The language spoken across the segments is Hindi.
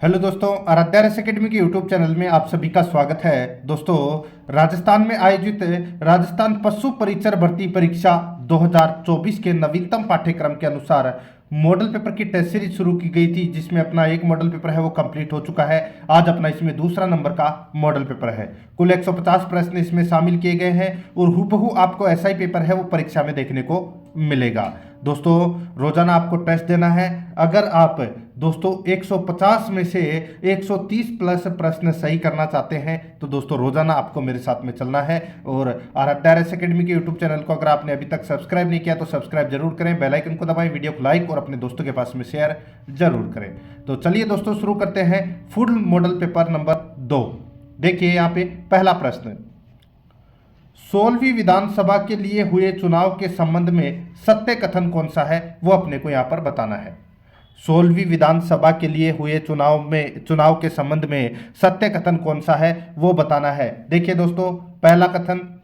हेलो दोस्तों, आराध्या रेस एकेडमी के यूट्यूब चैनल में आप सभी का स्वागत है। दोस्तों, राजस्थान में आयोजित राजस्थान पशु परिचर भर्ती परीक्षा 2024 के नवीनतम पाठ्यक्रम के अनुसार मॉडल पेपर की टेस्ट सीरीज शुरू की गई थी, जिसमें अपना एक मॉडल पेपर है वो कंप्लीट हो चुका है। आज अपना इसमें दूसरा नंबर का मॉडल पेपर है। कुल 150 प्रश्न इसमें शामिल किए गए हैं और हूबहू आपको ऐसा ही पेपर है वो परीक्षा में देखने को मिलेगा। दोस्तों, रोजाना आपको टेस्ट देना है। अगर आप दोस्तों 150 में से 130 प्लस प्रश्न सही करना चाहते हैं तो दोस्तों रोजाना आपको मेरे साथ में चलना है। और आराध्या रेस एकेडमी के यूट्यूब चैनल को अगर आपने अभी तक सब्सक्राइब नहीं किया तो सब्सक्राइब जरूर करें, बेल आइकन को दबाएं, वीडियो को लाइक और अपने दोस्तों के पास में शेयर जरूर करें। तो चलिए दोस्तों शुरू करते हैं फुल मॉडल पेपर नंबर 2। देखिए यहाँ पे पहला प्रश्न, 16वीं विधानसभा के लिए हुए चुनाव के संबंध में सत्य कथन कौन सा है वो अपने को यहाँ पर बताना है। 16वीं विधानसभा के लिए हुए चुनाव के संबंध में सत्य कथन कौन सा है वो बताना है। देखिए दोस्तों, पहला कथन,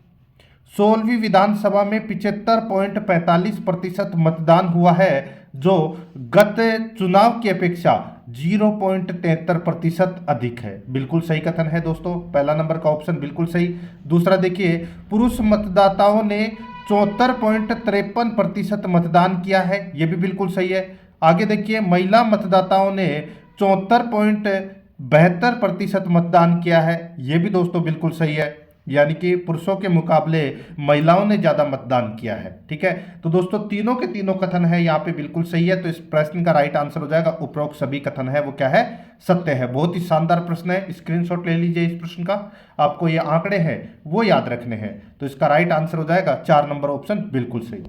16वीं विधानसभा में 75.45% मतदान हुआ है, जो गत चुनाव की अपेक्षा 0.73% अधिक है। बिल्कुल सही कथन है दोस्तों, पहला नंबर का ऑप्शन बिल्कुल सही। दूसरा देखिए, पुरुष मतदाताओं ने 74.53% मतदान किया है, यह भी बिल्कुल सही है। आगे देखिए, महिला मतदाताओं ने 74.72% मतदान किया है, यह भी दोस्तों बिल्कुल सही है। यानी कि पुरुषों के मुकाबले महिलाओं ने ज्यादा मतदान किया है। ठीक है, तो दोस्तों तीनों के तीनों कथन है यहाँ पे बिल्कुल सही है। तो इस प्रश्न का राइट आंसर हो जाएगा उपरोक्त सभी कथन है वो क्या है, सत्य है। बहुत ही शानदार प्रश्न है, स्क्रीनशॉट ले लीजिए इस प्रश्न का। आपको ये आंकड़े हैं वो याद रखने हैं। तो इसका राइट आंसर हो जाएगा 4 नंबर ऑप्शन बिल्कुल सही।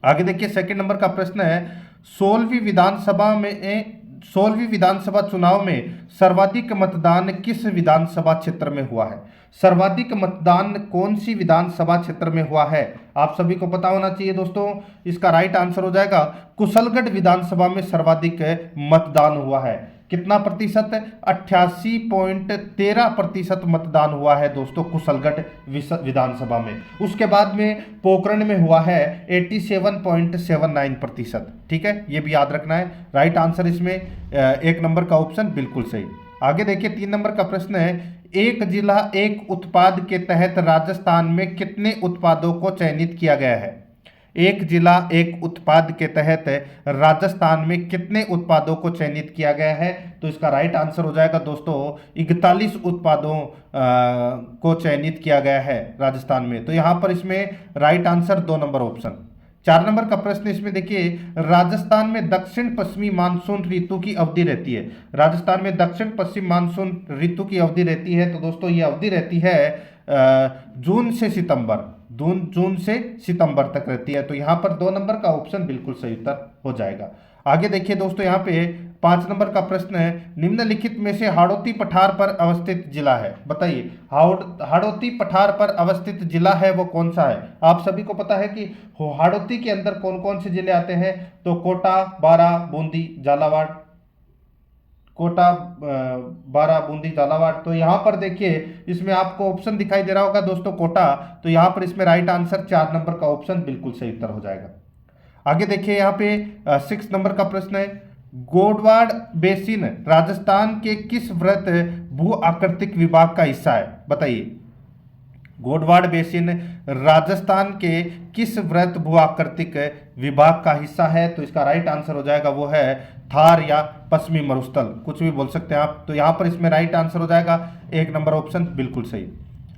आगे देखिए, सेकंड नंबर का प्रश्न है, 16वीं विधानसभा चुनाव में सर्वाधिक मतदान किस विधानसभा क्षेत्र में हुआ है। सर्वाधिक मतदान कौन सी विधानसभा क्षेत्र में हुआ है, आप सभी को पता होना चाहिए दोस्तों। इसका राइट आंसर हो जाएगा कुशलगढ़ विधानसभा में सर्वाधिक मतदान हुआ है। कितना प्रतिशत, 88.13% मतदान हुआ है दोस्तों कुशलगढ़ विधानसभा में। उसके बाद में पोखरण में हुआ है 87.79%। ठीक है, ये भी याद रखना है। राइट आंसर इसमें 1 नंबर का ऑप्शन बिल्कुल सही। आगे देखिए, 3 नंबर का प्रश्न है, एक जिला एक उत्पाद के तहत राजस्थान में कितने उत्पादों को चयनित किया गया है। एक जिला एक उत्पाद के तहत राजस्थान में कितने उत्पादों को चयनित किया गया है। तो इसका राइट आंसर हो जाएगा दोस्तों 41 उत्पादों को चयनित किया गया है राजस्थान में। तो यहां पर इसमें right answer 2 number option. 4 number का प्रश्न इसमें देखिए, राजस्थान में दक्षिण पश्चिमी मानसून ऋतु की अवधि रहती है। राजस्थान में दक्षिण पश्चिम मानसून ऋतु की अवधि रहती है। तो दोस्तों ये अवधि रहती है जून से सितंबर तक रहती है। तो यहाँ पर 2 नंबर का ऑप्शन बिल्कुल सही उत्तर हो जाएगा। आगे देखिए दोस्तों, यहाँ पे 5 नंबर का प्रश्न है, निम्नलिखित में से हाड़ौती पठार पर अवस्थित जिला है। बताइए, हाड़ौती पठार पर अवस्थित जिला है वो कौन सा है। आप सभी को पता है कि हाड़ौती के अंदर कौन कौन से जिले आते हैं। तो कोटा, बारा, बूंदी, झालावाड़। कोटा, बारा, बूंदी, झालावाड़। तो यहाँ पर देखिए इसमें आपको ऑप्शन दिखाई दे रहा होगा दोस्तों कोटा। तो यहाँ पर इसमें राइट आंसर 4 नंबर का ऑप्शन बिल्कुल सही उत्तर हो जाएगा। आगे देखिए, यहाँ पे 6 नंबर का प्रश्न है, गोडवाड़ बेसिन राजस्थान के किस वृत्त भू आकृतिक विभाग का हिस्सा है। बताइए, गोडवाड़ बेसिन राजस्थान के किस वृत्त भू आकृतिक विभाग का हिस्सा है। तो इसका राइट आंसर हो जाएगा वो है थार या पश्चिमी मरुस्थल, कुछ भी बोल सकते हैं आप। तो यहां पर इसमें राइट आंसर हो जाएगा 1 नंबर ऑप्शन बिल्कुल सही।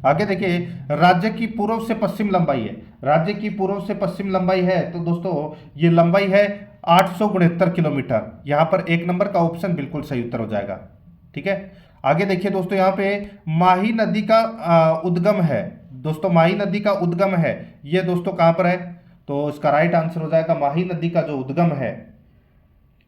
आगे देखिए, राज्य की पूर्व से पश्चिम लंबाई है। राज्य की पूर्व से पश्चिम लंबाई है तो दोस्तों ये लंबाई है 869 किलोमीटर। यहां पर 1 नंबर का ऑप्शन बिल्कुल सही उत्तर हो जाएगा। ठीक है, आगे देखिए दोस्तों, यहाँ पे माही नदी का उद्गम है। दोस्तों माही नदी का उद्गम है, ये दोस्तों कहाँ पर है। तो इसका राइट आंसर हो जाएगा माही नदी का जो उद्गम है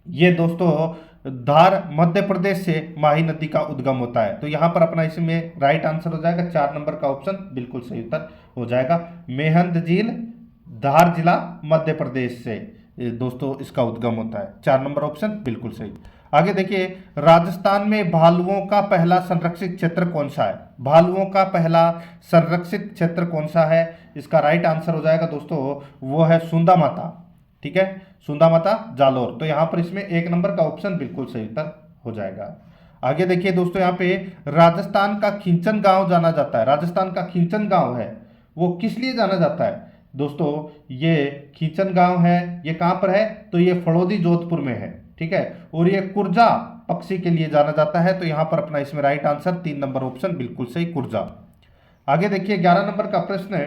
ये दोस्तों धार मध्य प्रदेश से माही नदी का उद्गम होता है। तो यहाँ पर अपना इसमें राइट आंसर हो जाएगा 4 नंबर का ऑप्शन बिल्कुल सही उत्तर हो जाएगा। मेहंद झील धार जिला मध्य प्रदेश से दोस्तों इसका उद्गम होता है। 4 नंबर ऑप्शन बिल्कुल सही। आगे देखिए, राजस्थान में भालुओं का पहला संरक्षित क्षेत्र कौन सा है। भालुओं का पहला संरक्षित क्षेत्र कौन सा है। इसका राइट आंसर हो जाएगा दोस्तों वो है सुंदा माता। ठीक है, सुंदा माता जालोर। तो यहाँ पर इसमें 1 नंबर का ऑप्शन बिल्कुल सही उत्तर हो जाएगा। आगे देखिए दोस्तों, यहाँ पे राजस्थान का खिंचन गांव जाना जाता है। राजस्थान का खिंचन गांव है वो किस लिए जाना जाता है दोस्तों? ये खिंचन गांव है, ये कहां पर है? तो ये फड़ौदी जोधपुर में है, ठीक है। और ये कुर्जा पक्षी के लिए जाना जाता है। तो यहां पर अपना इसमें राइट आंसर 3 नंबर ऑप्शन बिल्कुल सही, कुर्जा। आगे देखिए 11 नंबर का प्रश्न है,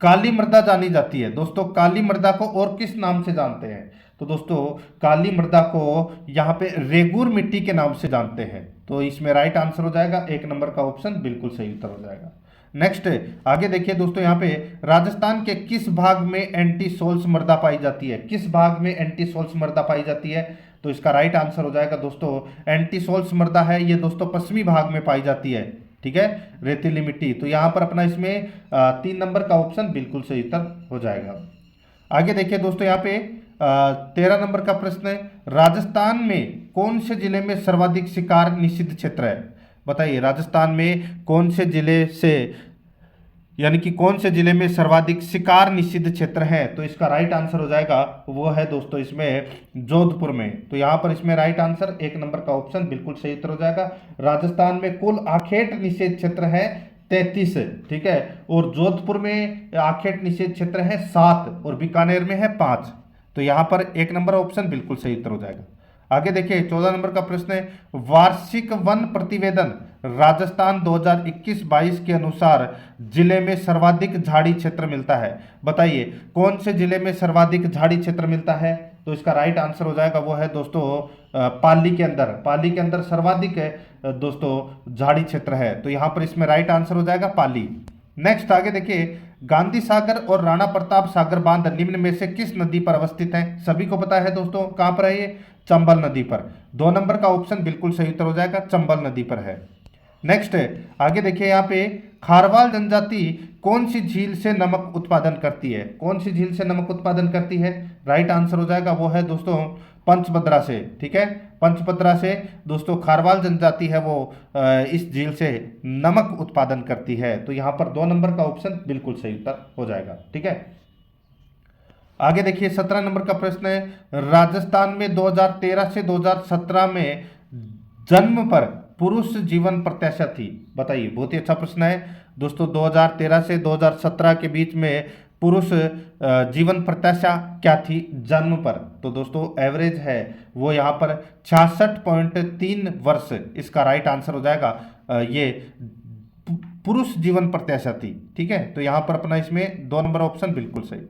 काली मृदा जानी जाती है। दोस्तों काली मृदा को और किस नाम से जानते हैं? तो दोस्तों काली मृदा को यहाँ पे रेगूर मिट्टी के नाम से जानते हैं। तो इसमें राइट आंसर हो जाएगा 1 नंबर का ऑप्शन बिल्कुल सही उत्तर हो जाएगा। नेक्स्ट आगे देखिए दोस्तों, यहाँ पे राजस्थान के किस भाग में एंटी सोल्स मृदा पाई जाती है? किस भाग में एंटी सोल्स मृदा पाई जाती है? तो इसका राइट आंसर हो जाएगा दोस्तों, एंटी सोल्स मृदा है ये दोस्तों पश्चिमी भाग में पाई जाती है, ठीक है, रेतीली मिट्टी। तो यहां पर अपना इसमें 3 नंबर का ऑप्शन बिल्कुल सही उत्तर हो जाएगा। आगे देखिए दोस्तों, यहाँ पे 13 नंबर का प्रश्न है, राजस्थान में कौन से जिले में सर्वाधिक शिकार निषिद्ध क्षेत्र है? बताइए राजस्थान में कौन से जिले से, यानी कि कौन से जिले में सर्वाधिक शिकार निषिद्ध क्षेत्र है? तो इसका राइट आंसर हो जाएगा वो है दोस्तों इसमें जोधपुर में। तो यहाँ पर इसमें राइट आंसर 1 नंबर का ऑप्शन बिल्कुल सही उत्तर हो जाएगा। राजस्थान में कुल आखेट निषेध क्षेत्र है 33, ठीक है, और जोधपुर में आखेट निषेध क्षेत्र है 7 और बीकानेर में है 5। तो यहाँ पर 1 नंबर ऑप्शन बिल्कुल सही उत्तर हो जाएगा। आगे देखिए 14 नंबर का प्रश्न है, वार्षिक वन प्रतिवेदन राजस्थान 2021-22 के अनुसार जिले में सर्वाधिक झाड़ी क्षेत्र मिलता है। बताइए कौन से जिले में सर्वाधिक झाड़ी क्षेत्र मिलता है? तो इसका राइट आंसर हो जाएगा वो है दोस्तों पाली के अंदर। पाली के अंदर सर्वाधिक दोस्तों झाड़ी क्षेत्र है। तो यहाँ पर इसमें राइट आंसर हो जाएगा पाली। नेक्स्ट आगे देखिए, गांधी सागर और राणा प्रताप सागर बांध निम्न में से किस नदी पर अवस्थित हैं? सभी को पता है दोस्तों, कहां पर है ये? चंबल नदी पर। 2 नंबर का ऑप्शन बिल्कुल सही उत्तर हो जाएगा, चंबल नदी पर है। नेक्स्ट आगे देखिए, यहाँ पे खारवाल जनजाति कौन सी झील से नमक उत्पादन करती है? कौन सी झील से नमक उत्पादन करती है? राइट आंसर हो जाएगा वो है दोस्तों पंचभद्रा से, ठीक है, पंचभद्रा से दोस्तों खारवाल जनजाति है वो इस झील से नमक उत्पादन करती है। तो यहाँ पर 2 नंबर का ऑप्शन बिल्कुल सही उत्तर हो जाएगा, ठीक है। आगे देखिए 17 नंबर का प्रश्न है, राजस्थान में 2013 से 2017 में जन्म पर पुरुष जीवन प्रत्याशा थी। बताइए, बहुत ही अच्छा प्रश्न है दोस्तों। 2013 से 2017 के बीच में पुरुष जीवन प्रत्याशा क्या थी जन्म पर? तो दोस्तों एवरेज है वो यहाँ पर 66.3 वर्ष। इसका राइट आंसर हो जाएगा ये पुरुष जीवन प्रत्याशा थी, ठीक है। तो यहाँ पर अपना इसमें 2 नंबर ऑप्शन बिल्कुल सही।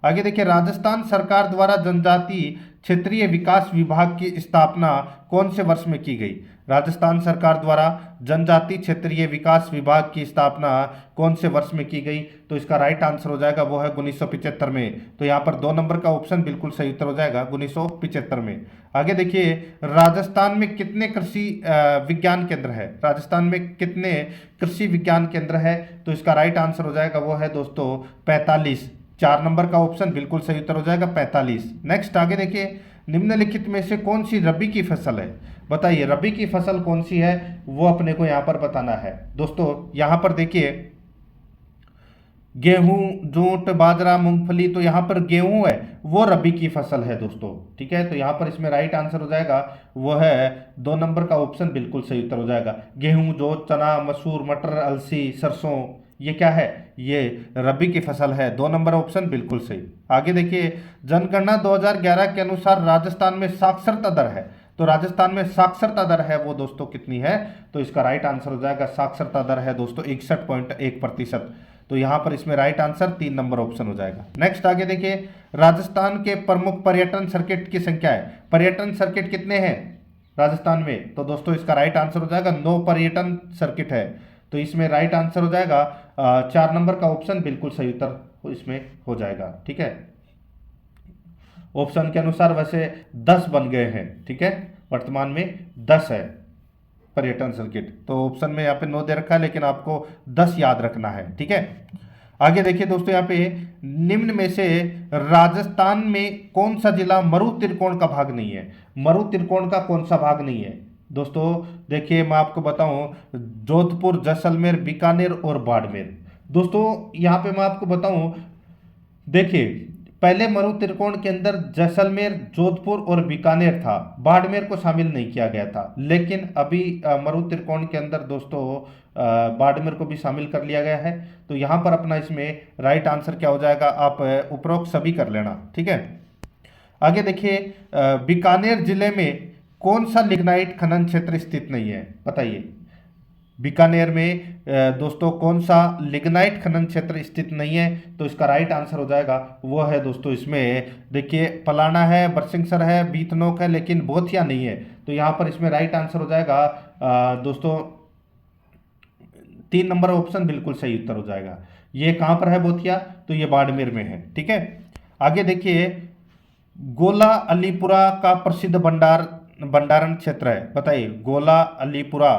आगे देखिए, राजस्थान सरकार द्वारा जनजाति क्षेत्रीय विकास विभाग की स्थापना कौन से वर्ष में की गई? राजस्थान सरकार द्वारा जनजाति क्षेत्रीय विकास विभाग की स्थापना कौन से वर्ष में की गई? तो इसका राइट आंसर हो जाएगा वो है 1975 में। तो यहाँ पर 2 नंबर का ऑप्शन बिल्कुल सही उत्तर हो जाएगा 1975 में। आगे देखिए, राजस्थान में कितने कृषि विज्ञान केंद्र है? राजस्थान में कितने कृषि विज्ञान केंद्र है? तो इसका राइट आंसर हो जाएगा वो है दोस्तों 45। 4 नंबर का ऑप्शन बिल्कुल सही उत्तर हो जाएगा 45। नेक्स्ट आगे देखिए, निम्नलिखित में से कौन सी रबी की फसल है? बताइए रबी की फसल कौन सी है वो अपने को यहाँ पर बताना है। दोस्तों यहाँ पर देखिए, गेहूं, जूट, बाजरा, मूंगफली, तो यहाँ पर गेहूं है वो रबी की फसल है दोस्तों, ठीक है। तो यहाँ पर इसमें राइट आंसर हो जाएगा वो है 2 नंबर का ऑप्शन बिल्कुल सही उत्तर हो जाएगा। गेहूं, जौ, चना, मसूर, मटर, अलसी, सरसों, ये क्या है? ये रबी की फसल है। 2 नंबर ऑप्शन बिल्कुल सही। आगे देखिए, जनगणना 2011 के अनुसार राजस्थान में साक्षरता दर है। तो राजस्थान में साक्षरता दर है वो दोस्तों कितनी है? तो इसका राइट आंसर हो जाएगा साक्षरता दर है दोस्तों 61.1%। तो यहाँ पर इसमें राइट आंसर 3 नंबर ऑप्शन हो जाएगा। नेक्स्ट आगे देखिए, राजस्थान के प्रमुख पर्यटन सर्किट की संख्या है। पर्यटन सर्किट कितने हैं राजस्थान में? तो दोस्तों इसका राइट आंसर हो जाएगा 9 पर्यटन सर्किट है। तो इसमें राइट आंसर हो जाएगा 4 नंबर का ऑप्शन बिल्कुल सही उत्तर इसमें हो जाएगा, ठीक है। ऑप्शन के अनुसार वैसे 10 बन गए हैं, ठीक है, वर्तमान में 10 है पर्यटन सर्किट। तो ऑप्शन में यहाँ पे 9 दे रखा है, लेकिन आपको 10 याद रखना है, ठीक है। आगे देखिए दोस्तों, यहाँ पे निम्न में से राजस्थान में कौन सा जिला मरु त्रिकोण का भाग नहीं है? मरु त्रिकोण का कौन सा भाग नहीं है? दोस्तों देखिए मैं आपको बताऊं, जोधपुर, जैसलमेर, बीकानेर और बाड़मेर। दोस्तों यहाँ पे मैं आपको बताऊं, देखिए पहले मरु त्रिकोण के अंदर जैसलमेर, जोधपुर और बीकानेर था, बाड़मेर को शामिल नहीं किया गया था। लेकिन अभी मरु त्रिकोण के अंदर दोस्तों बाड़मेर को भी शामिल कर लिया गया है। तो यहाँ पर अपना इसमें राइट आंसर क्या हो जाएगा, आप उपरोक्त सभी कर लेना, ठीक है। आगे देखिए, बीकानेर जिले में कौन सा लिग्नाइट खनन क्षेत्र स्थित नहीं है, बताइए। बीकानेर में दोस्तों कौन सा लिग्नाइट खनन क्षेत्र स्थित नहीं है, तो इसका राइट आंसर हो जाएगा वो है दोस्तों, इसमें देखिए पलाना है, बरसिंहसर है, बीतनोक है, लेकिन बोथिया नहीं है। तो यहाँ पर इसमें राइट आंसर हो जाएगा दोस्तों 3 नंबर ऑप्शन बिल्कुल सही उत्तर हो जाएगा। ये कहाँ पर है बोथिया, तो ये बाड़मेर में है, ठीक है। आगे देखिए, गोला अलीपुरा का प्रसिद्ध भंडारण क्षेत्र है, बताइए। गोला अलीपुरा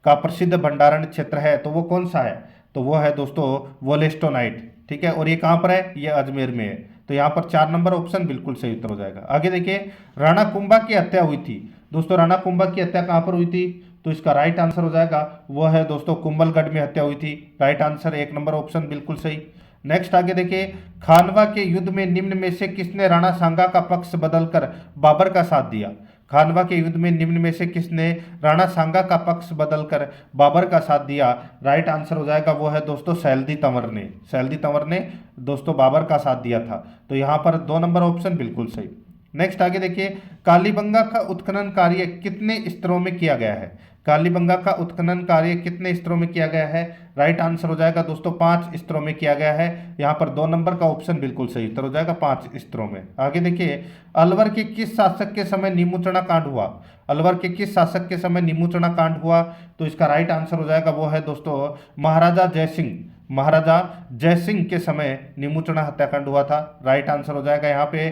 का प्रसिद्ध भंडारण क्षेत्र है तो वो कौन सा है, तो वो है दोस्तों वोलेस्टोनाइट, ठीक है। और ये कहाँ पर है, ये अजमेर में है। तो यहाँ पर 4 नंबर ऑप्शन बिल्कुल सही उत्तर हो जाएगा। आगे देखिए, राणा कुंभा की हत्या हुई थी, दोस्तों राणा कुंभा की हत्या कहाँ पर हुई थी, तो इसका राइट आंसर हो जाएगा वो है दोस्तों कुंभलगढ़ में हत्या हुई थी। राइट आंसर 1 नंबर ऑप्शन बिल्कुल सही। नेक्स्ट आगे देखिए, खानवा के युद्ध में निम्न में से किसने राणा सांगा का पक्ष बदलकर बाबर का साथ दिया। खानवा के युद्ध में निम्न में से किसने राणा सांगा का पक्ष बदलकर बाबर का साथ दिया। राइट आंसर हो जाएगा वो है दोस्तों सैलदी तंवर ने। सैलदी तंवर ने दोस्तों बाबर का साथ दिया था। तो यहाँ पर 2 नंबर ऑप्शन बिल्कुल सही। नेक्स्ट आगे देखिए, कालीबंगा का उत्खनन कार्य कितने स्तरों में किया गया है। कालीबंगा का उत्खनन कार्य कितने स्तरों में किया गया है। राइट आंसर हो जाएगा दोस्तों 5 स्तरों में किया गया है। यहाँ पर 2 नंबर का ऑप्शन बिल्कुल सही उत्तर हो जाएगा 5 स्तरों में। आगे देखिए, अलवर के किस शासक के समय नीमूचना कांड हुआ। अलवर के किस शासक के समय नीमूचना कांड हुआ, तो इसका राइट आंसर हो जाएगा वो है दोस्तों महाराजा जयसिंह। महाराजा जयसिंह के समय नीमूचना हत्याकांड हुआ था। राइट आंसर हो जाएगा यहाँ पे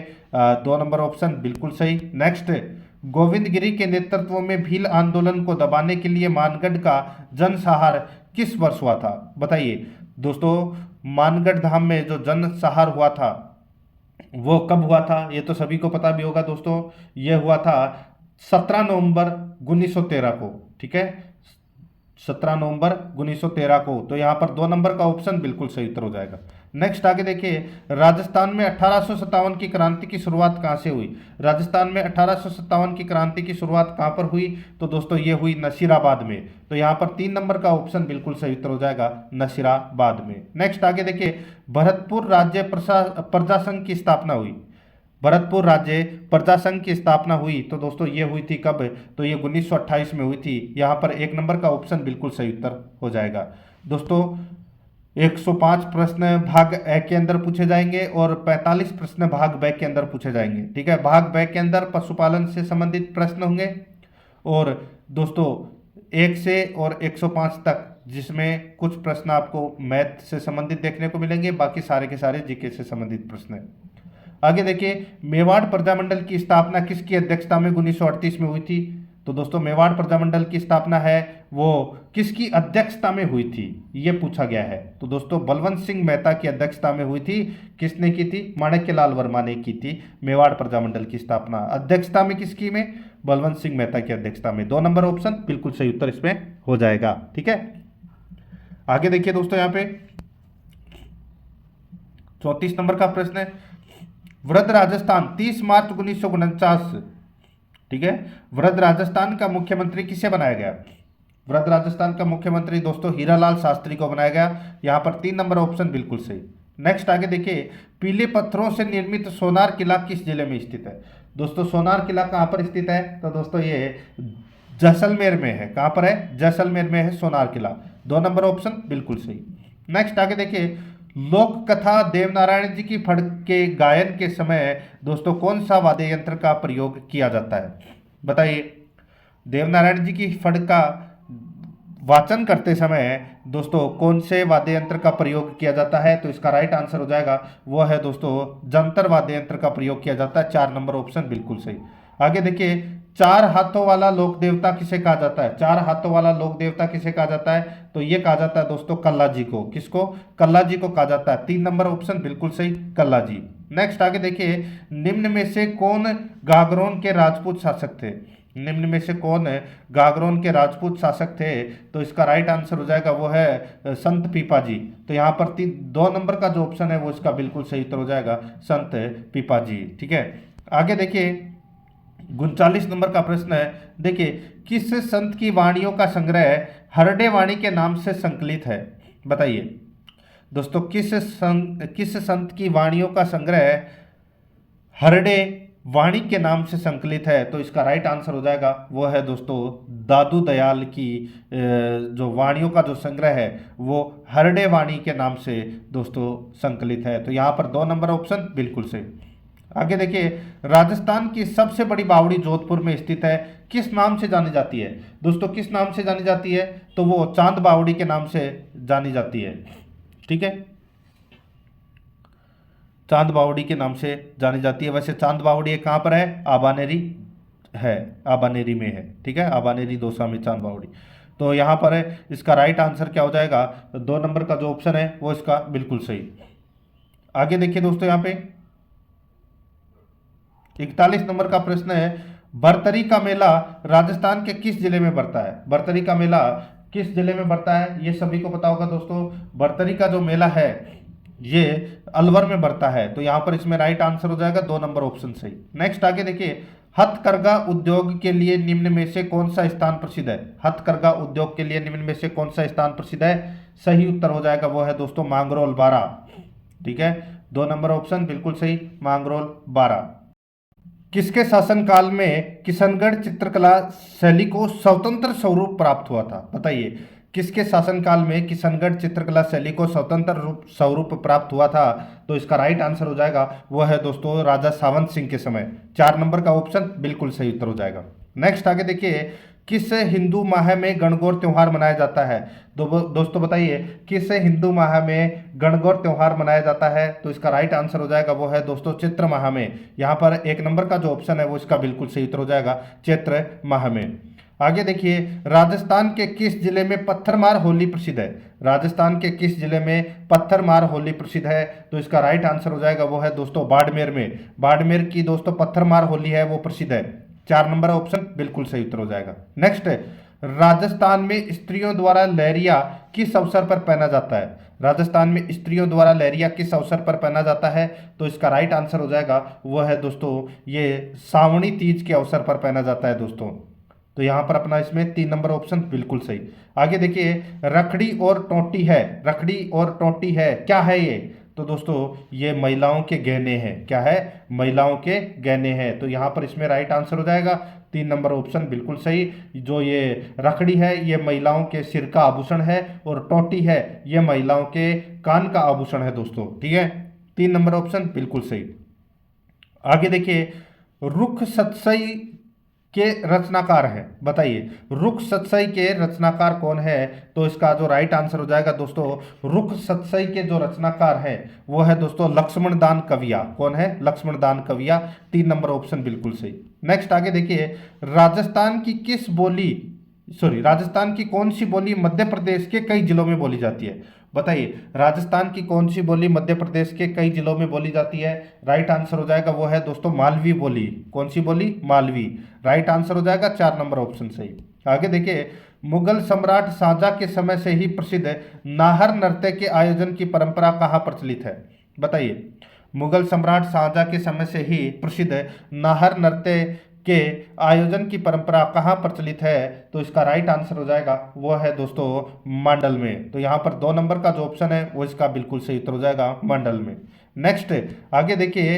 2 नंबर ऑप्शन बिल्कुल सही। नेक्स्ट, गोविंद गिरी के नेतृत्व में भील आंदोलन को दबाने के लिए मानगढ़ का जनसंहार किस वर्ष हुआ था, बताइए। दोस्तों मानगढ़ धाम में जो जनसंहार हुआ था वो कब हुआ था, ये तो सभी को पता भी होगा दोस्तों। ये हुआ था 17 नवंबर 1913 को, ठीक है। 17 नवंबर 1913 को। तो यहाँ पर 2 नंबर का ऑप्शन बिल्कुल सही उत्तर हो जाएगा। नेक्स्ट आगे देखिए, राजस्थान में 1857 की क्रांति की शुरुआत कहाँ से हुई। राजस्थान में 1857 की क्रांति की शुरुआत कहाँ पर हुई, तो दोस्तों ये हुई नसीराबाद में। तो यहाँ पर 3 नंबर का ऑप्शन बिल्कुल सही उत्तर हो जाएगा नसीराबाद में। नेक्स्ट आगे देखिए, भरतपुर राज्य प्रजा संघ की स्थापना हुई। भरतपुर राज्य प्रजा संघ की स्थापना हुई तो दोस्तों ये हुई थी कब, तो ये 1928 में हुई थी। यहाँ पर 1 नंबर का ऑप्शन बिल्कुल सही उत्तर हो जाएगा। दोस्तों 105 प्रश्न भाग ए के अंदर पूछे जाएंगे और 45 प्रश्न भाग ब के अंदर पूछे जाएंगे, ठीक है। भाग ब के अंदर पशुपालन से संबंधित प्रश्न होंगे और दोस्तों 1 से और 105 तक, जिसमें कुछ प्रश्न आपको मैथ से संबंधित देखने को मिलेंगे, बाकी सारे के सारे जीके से संबंधित प्रश्न हैं। आगे देखिए, मेवाड़ प्रजामंडल की स्थापना किसकी अध्यक्षता में 1938 में हुई थी, तो दोस्तों मेवाड़ प्रजामंडल की स्थापना है वो किसकी अध्यक्षता में हुई थी, ये पूछा गया है। तो दोस्तों बलवंत सिंह मेहता की अध्यक्षता में हुई थी। किसने की थी, माणक्यलाल वर्मा ने की थी मेवाड़ प्रजामंडल की स्थापना। अध्यक्षता में किसकी में, बलवंत सिंह मेहता की अध्यक्षता में। 2 नंबर ऑप्शन बिल्कुल सही उत्तर इसमें हो जाएगा, ठीक है। आगे देखिए दोस्तों, यहाँ पे 34 नंबर का प्रश्न है, वृद्ध राजस्थान 30 मार्च 1949, ठीक है, वृद्ध राजस्थान का मुख्यमंत्री किसे बनाया गया। वृद्ध राजस्थान का मुख्यमंत्री दोस्तों हीरालाल शास्त्री को बनाया गया। यहाँ पर 3 नंबर ऑप्शन बिल्कुल सही। नेक्स्ट आगे देखिए, पीले पत्थरों से निर्मित सोनार किला किस जिले में स्थित है। दोस्तों सोनार किला कहाँ पर स्थित है, तो दोस्तों ये जैसलमेर में है। कहाँ पर है, जैसलमेर में है सोनार किला। 2 नंबर ऑप्शन बिल्कुल सही। नेक्स्ट आगे देखिए, लोक कथा देवनारायण जी की फड़ के गायन के समय दोस्तों कौन सा वाद्य यंत्र का प्रयोग किया जाता है, बताइए। देवनारायण जी की फड़ का वाचन करते समय दोस्तों कौन से वाद्य यंत्र का प्रयोग किया जाता है, तो इसका राइट आंसर हो जाएगा वो है दोस्तों जंतर वाद्य यंत्र का प्रयोग किया जाता है। 4 नंबर ऑप्शन बिल्कुल सही। आगे देखिए, 4 हाथों वाला लोक देवता किसे कहा जाता है। 4 हाथों वाला लोक देवता किसे कहा जाता है, तो ये कहा जाता है दोस्तों कल्ला जी को। किसको, कल्ला जी को कहा जाता है। 3 नंबर ऑप्शन बिल्कुल सही, कल्ला जी। नेक्स्ट आगे देखिए, निम्न में से कौन गागरोन के राजपूत शासक थे। निम्न में से कौन है गागरोन के राजपूत शासक थे? तो इसका राइट आंसर हो जाएगा वो है संत पीपाजी। तो यहाँ पर 2 नंबर का जो ऑप्शन है वो इसका बिल्कुल सही उत्तर हो जाएगा संत पीपाजी। ठीक है, आगे देखिए 39 नंबर का प्रश्न है। देखिए, किस संत की वाणियों का संग्रह हरडे वाणी के नाम से संकलित है? बताइए दोस्तों, किस संत की वाणियों का संग्रह हरडे वाणी के नाम से संकलित है? तो इसका राइट आंसर हो जाएगा वो है दोस्तों दादू दयाल की जो वाणियों का जो संग्रह है वो हरडे वाणी के नाम से दोस्तों संकलित है। तो यहाँ पर 2 नंबर ऑप्शन बिल्कुल सही। आगे देखिए, राजस्थान की सबसे बड़ी बावड़ी जोधपुर में स्थित है, किस नाम से जानी जाती है? दोस्तों किस नाम से जानी जाती है? तो वो चांद बावड़ी के नाम से जानी जाती है। ठीक है, चांद बावड़ी के नाम से जानी जाती है। वैसे चांद बावड़ी कहाँ पर है? आबानेरी है, आबानेरी में है। ठीक है, आबानेरी दौसा में चांद बावड़ी। तो यहाँ पर है, इसका राइट आंसर क्या हो जाएगा? 2 नंबर का जो ऑप्शन है वो इसका बिल्कुल सही। आगे देखिए दोस्तों, यहाँ पे 41 नंबर का प्रश्न है, बरतरी का मेला राजस्थान के किस जिले में बढ़ता है? बरतरी का मेला किस जिले में बढ़ता है? ये सभी को पता होगा दोस्तों। बरतरी का जो मेला है ये अलवर में बढ़ता है। तो यहाँ पर इसमें राइट आंसर हो जाएगा 2 नंबर ऑप्शन सही। नेक्स्ट आगे देखिए, हथकरघा उद्योग के लिए निम्न में से कौन सा स्थान प्रसिद्ध है? हथकरघा उद्योग के लिए निम्न में से कौन सा स्थान प्रसिद्ध है? सही उत्तर हो जाएगा वो है दोस्तों मांगरोल बारा। ठीक है, 2 नंबर ऑप्शन बिल्कुल सही, मांगरोल बारा। किसके शासनकाल में किशनगढ़ चित्रकला शैली को स्वतंत्र स्वरूप प्राप्त हुआ था? बताइए, किसके शासनकाल में किशनगढ़ चित्रकला शैली को स्वतंत्र स्वरूप प्राप्त हुआ था? तो इसका राइट आंसर हो जाएगा वो है दोस्तों राजा सावंत सिंह के समय। 4 नंबर का ऑप्शन बिल्कुल सही उत्तर हो जाएगा। नेक्स्ट आगे देखिए, किस हिंदू माह में गणगौर त्योहार मनाया जाता है? दोस्तों बताइए, किस हिंदू माह में गणगौर त्योहार मनाया जाता है? तो इसका राइट आंसर हो जाएगा वो है दोस्तों चैत्र माह में। यहाँ पर 1 नंबर का जो ऑप्शन है वो इसका बिल्कुल सही उत्तर हो जाएगा चैत्र माह में। आगे देखिए, राजस्थान के किस जिले में पत्थरमार होली प्रसिद्ध है? राजस्थान के किस जिले में पत्थरमार होली प्रसिद्ध है? तो इसका राइट आंसर हो जाएगा वो है दोस्तों बाड़मेर में। बाड़मेर की दोस्तों पत्थरमार होली है वो प्रसिद्ध है। 4 नंबर ऑप्शन बिल्कुल सही उत्तर हो जाएगा। नेक्स्ट, राजस्थान में स्त्रियों द्वारा लहरिया किस अवसर पर पहना जाता है? राजस्थान में स्त्रियों द्वारा लहरिया किस अवसर पर पहना जाता है? तो इसका राइट आंसर हो जाएगा वो है दोस्तों ये सावणी तीज के अवसर पर पहना जाता है दोस्तों। तो यहाँ पर अपना इसमें 3 नंबर ऑप्शन बिल्कुल सही। आगे देखिए, रखड़ी और टोटी है, रखड़ी और टोटी है, क्या है ये? तो दोस्तों ये महिलाओं के गहने हैं। क्या है? महिलाओं के गहने हैं। तो यहाँ पर इसमें राइट आंसर हो जाएगा 3 नंबर ऑप्शन बिल्कुल सही। जो ये रखड़ी है ये महिलाओं के सिर का आभूषण है और टोटी है ये महिलाओं के कान का आभूषण है दोस्तों। ठीक है, 3 नंबर ऑप्शन बिल्कुल सही। आगे देखिए, रुख सतसई के रचनाकार हैं। बताइए, रुख सतसई के रचनाकार कौन है? तो इसका जो राइट आंसर हो जाएगा दोस्तों रुख सतसई के जो रचनाकार हैं वो है दोस्तों लक्ष्मण दान कविया। कौन है? लक्ष्मण दान कविया। 3 नंबर ऑप्शन बिल्कुल सही। नेक्स्ट आगे देखिए, राजस्थान की कौन सी बोली मध्य प्रदेश के कई जिलों में बोली जाती है? बताइए, राजस्थान की कौन सी बोली मध्य प्रदेश के कई जिलों में बोली जाती है? राइट आंसर हो जाएगा वो है दोस्तों मालवी बोली। कौन सी बोली? मालवी। राइट आंसर हो जाएगा 4 नंबर ऑप्शन सही। आगे देखिए, मुगल सम्राट शाहजहां के समय से ही प्रसिद्ध नाहर नृत्य के आयोजन की परंपरा कहाँ प्रचलित है? बताइए, मुगल सम्राट शाहजहां के समय से ही प्रसिद्ध नाहर नृत्य के आयोजन की परंपरा कहाँ प्रचलित है? तो इसका राइट आंसर हो जाएगा वो है दोस्तों मंडल में। तो यहाँ पर 2 नंबर का जो ऑप्शन है वो इसका बिल्कुल सही उत्तर हो जाएगा मंडल में। नेक्स्ट आगे देखिए,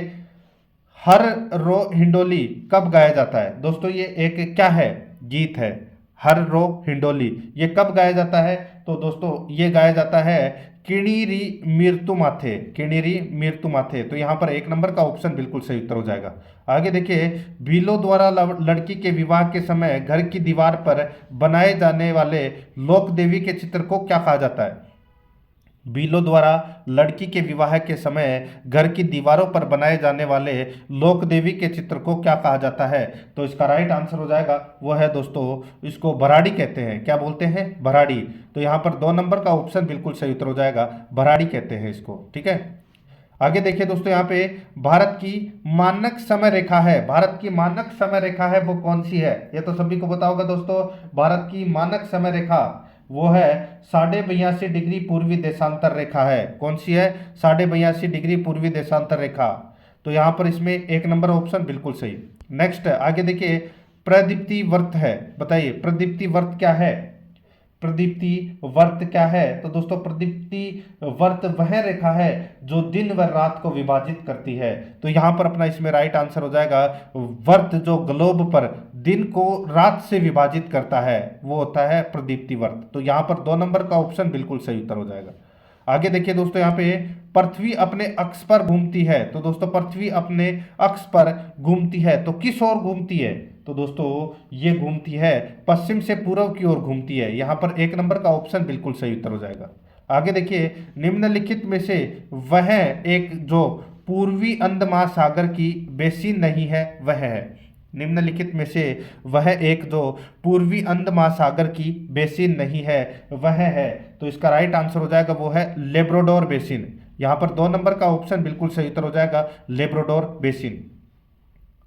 हर रो हिंडोली कब गाया जाता है? दोस्तों ये एक क्या है? गीत है। हर रो हिंडोली ये कब गाया जाता है? तो दोस्तों ये गाया जाता है किणीरी मीरतु माथे। किणीरी मीरतु माथे। तो यहाँ पर 1 नंबर का ऑप्शन बिल्कुल सही उत्तर हो जाएगा। आगे देखिए, भीलों द्वारा लड़की के विवाह के समय घर की दीवार पर बनाए जाने वाले लोक देवी के चित्र को क्या कहा जाता है? भीलों द्वारा लड़की के विवाह के समय घर की दीवारों पर बनाए जाने वाले लोक देवी के चित्र को क्या कहा जाता है? तो इसका राइट आंसर हो जाएगा वो है दोस्तों इसको भराड़ी कहते हैं। क्या बोलते हैं? भराड़ी। तो यहाँ पर 2 नंबर का ऑप्शन बिल्कुल सही उत्तर हो जाएगा, भराड़ी कहते हैं इसको। ठीक है, आगे देखिए दोस्तों यहाँ पे भारत की मानक समय रेखा है, भारत की मानक समय रेखा है वो कौन सी है? ये तो सभी को पता होगा दोस्तों। भारत की मानक समय रेखा वो है 82.5 डिग्री पूर्वी देशांतर रेखा है। कौन सी है? 82.5 डिग्री पूर्वी देशांतर रेखा। तो यहाँ पर इसमें एक नंबर ऑप्शन बिल्कुल सही। नेक्स्ट आगे देखिए, प्रदीप्ति वर्त है। बताइए प्रदीप्ति वर्त क्या है? प्रदीप्ति वर्त क्या है? तो दोस्तों प्रदीप्ति वर्त वह रेखा है जो दिन व रात को विभाजित करती है। तो यहां पर अपना इसमें राइट आंसर हो जाएगा वर्त, जो ग्लोब पर दिन को रात से विभाजित करता है वो होता है प्रदीप्ति वर्त। तो यहां पर 2 नंबर का ऑप्शन बिल्कुल सही उत्तर हो जाएगा। आगे देखिए दोस्तों यहाँ पे पृथ्वी अपने अक्ष पर घूमती है। तो दोस्तों पृथ्वी अपने अक्ष पर घूमती है तो किस ओर घूमती है? तो दोस्तों ये घूमती है पश्चिम से पूर्व की ओर घूमती है। यहाँ पर 1 नंबर का ऑप्शन बिल्कुल सही उत्तर हो जाएगा। आगे देखिए, निम्नलिखित में से वह एक जो पूर्वी अंड महासागर की बेसिन नहीं है वह है। निम्नलिखित में से वह एक जो पूर्वी अंड महासागर की बेसिन नहीं है वह है। तो इसका राइट आंसर हो जाएगा वो है लेब्राडोर बेसिन। यहाँ पर 2 नंबर का ऑप्शन बिल्कुल सही उत्तर हो जाएगा लेब्राडोर बेसिन।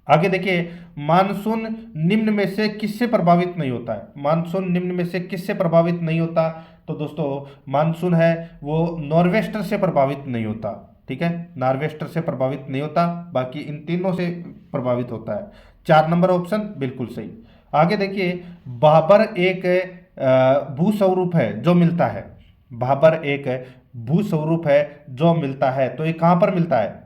आगे देखिए, मानसून निम्न में से किससे प्रभावित नहीं होता है? मानसून निम्न में से किससे प्रभावित नहीं होता? तो दोस्तों मानसून है वो नॉर्वेस्टर से प्रभावित नहीं होता। ठीक है, नॉर्वेस्टर से प्रभावित नहीं होता, बाकी इन तीनों से प्रभावित होता है। 4 नंबर ऑप्शन बिल्कुल सही। आगे देखिए, भाबर एक भूस्वरूप है जो मिलता है। भाबर एक भूस्वरूप है जो मिलता है। तो ये कहाँ पर मिलता है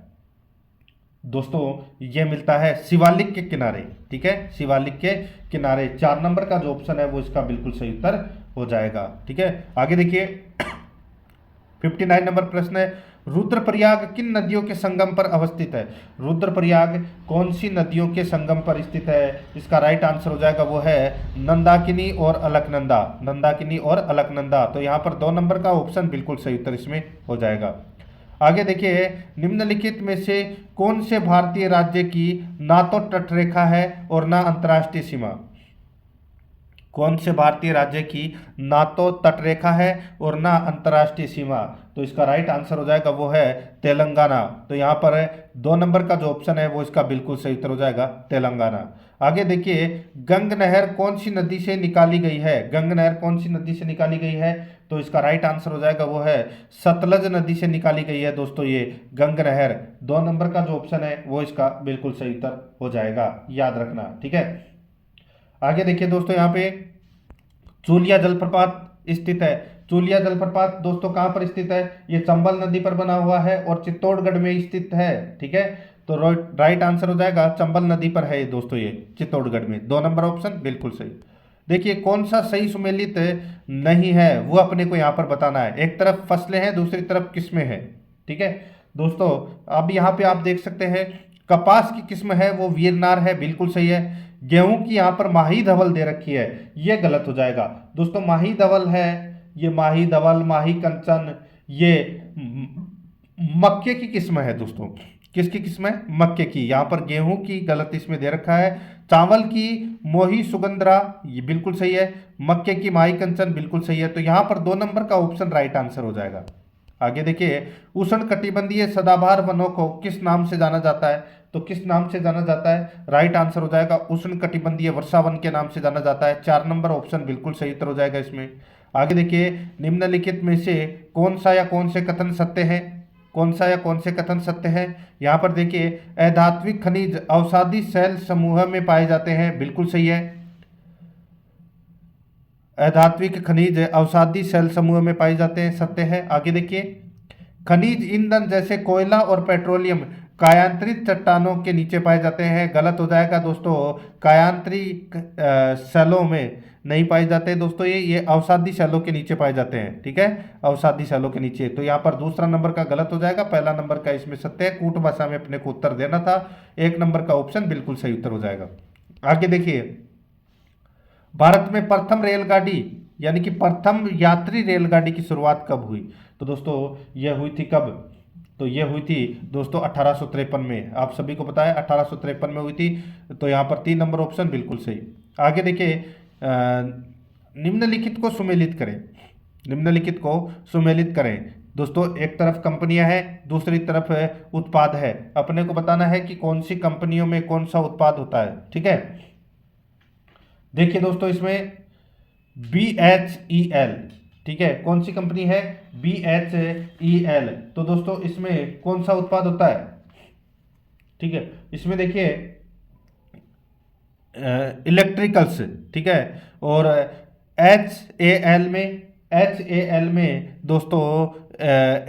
दोस्तों? ये मिलता है शिवालिक के किनारे। ठीक है, शिवालिक के किनारे। 4 नंबर का जो ऑप्शन है वो इसका बिल्कुल सही उत्तर हो जाएगा। ठीक है, आगे देखिए 59 नंबर प्रश्न है, रुद्रप्रयाग किन नदियों के संगम पर अवस्थित है? रुद्रप्रयाग कौन सी नदियों के संगम पर स्थित है? इसका राइट आंसर हो जाएगा वो है नंदाकिनी और अलकनंदा। नंदाकिनी और अलकनंदा। तो यहाँ पर 2 नंबर का ऑप्शन बिल्कुल सही उत्तर इसमें हो जाएगा। आगे देखिए, निम्नलिखित में से कौन से भारतीय राज्य की ना तो तटरेखा है और ना अंतर्राष्ट्रीय सीमा? कौन से भारतीय राज्य की ना तो तटरेखा है और ना अंतर्राष्ट्रीय सीमा? तो इसका राइट आंसर हो जाएगा वो है तेलंगाना। तो यहाँ पर 2 नंबर का जो ऑप्शन है वो इसका बिल्कुल सही उत्तर हो जाएगा तेलंगाना। आगे देखिए, गंग नहर कौन सी नदी से निकाली गई है? गंग नहर कौन सी नदी से निकाली गई है? तो इसका राइट आंसर हो जाएगा वो है सतलज नदी से निकाली गई है दोस्तों ये गंग नहर। 2 नंबर का जो ऑप्शन है वो इसका बिल्कुल सही उत्तर हो जाएगा, याद रखना। ठीक है, आगे देखिए दोस्तों, यहाँ पे चूलिया जलप्रपात स्थित है। चूलिया जलप्रपात दोस्तों कहाँ पर स्थित है? ये चंबल नदी पर बना हुआ है और चित्तौड़गढ़ में स्थित है। ठीक है, तो राइट आंसर हो जाएगा चंबल नदी पर है दोस्तों ये चित्तौड़गढ़ में। 2 नंबर ऑप्शन बिल्कुल सही। देखिए कौन सा सही सुमेलित नहीं है वो अपने को यहाँ पर बताना है। एक तरफ फसलें हैं, दूसरी तरफ किस्में हैं। ठीक है दोस्तों, अब यहाँ पे आप देख सकते हैं कपास की किस्म है वो वीरनार है, बिल्कुल सही है। गेहूं की यहाँ पर माही धवल दे रखी है, ये गलत हो जाएगा दोस्तों। माही धवल है, ये माही धवल, माही कंचन, ये मक्के की किस्म है दोस्तों। किसकी किस्म है? मक्के की। यहाँ पर गेहूं की गलत इसमें दे रखा है। चावल की मोही सुगंधरा, ये बिल्कुल सही है। मक्के की माही कंचन बिल्कुल सही है। तो यहाँ पर 2 नंबर का ऑप्शन राइट आंसर हो जाएगा। आगे देखिए, उष्ण कटिबंधीय सदाबहार वनों को किस नाम से जाना जाता है? तो किस नाम से जाना जाता है? राइट आंसर हो जाएगा उष्ण कटिबंधीय वर्षावन के नाम से जाना जाता है। 4 नंबर ऑप्शन बिल्कुल सही उत्तर हो जाएगा इसमें। आगे देखिए, निम्नलिखित में से कौन सा या कौन से कथन सत्य है? कौन सा या कौन से कथन सत्य है? यहाँ पर देखिए, अधात्विक खनिज अवसादी सेल समूह में पाए जाते हैं, बिल्कुल सही है। अधात्विक खनिज अवसादी सेल समूह में पाए जाते हैं, सत्य है। आगे देखिए, खनिज ईंधन जैसे कोयला और पेट्रोलियम कायांतरित चट्टानों के नीचे पाए जाते हैं, गलत हो जाएगा दोस्तों। कायांतरित सेलों में नहीं पाए जाते दोस्तों, ये अवसादी सेलों के नीचे पाए जाते हैं। ठीक है, अवसादी सेलों के नीचे। तो यहाँ पर दूसरा नंबर का गलत हो जाएगा, पहला नंबर का इसमें सत्य है। कूट भाषा में अपने को उत्तर देना था। 1 नंबर का ऑप्शन बिल्कुल सही उत्तर हो जाएगा। आगे देखिए, भारत में प्रथम रेलगाड़ी यानी कि प्रथम यात्री रेलगाड़ी की शुरुआत कब हुई? तो दोस्तों यह हुई थी कब? तो ये हुई थी दोस्तों 1853 में। आप सभी को पता है 1853 में हुई थी। तो यहाँ पर 3 नंबर ऑप्शन बिल्कुल सही। आगे देखिए, निम्नलिखित को सुमेलित करें। निम्नलिखित को सुमेलित करें दोस्तों एक तरफ कंपनियां हैं, दूसरी तरफ उत्पाद है। अपने को बताना है कि कौन सी कंपनियों में कौन सा उत्पाद होता है। ठीक है, देखिए दोस्तों इसमें BHEL, ठीक है, कौन सी कंपनी है? BHEL। तो दोस्तों इसमें कौन सा उत्पाद होता है? ठीक है, इसमें देखिए इलेक्ट्रिकल्स, ठीक है। और एच ए एल में दोस्तों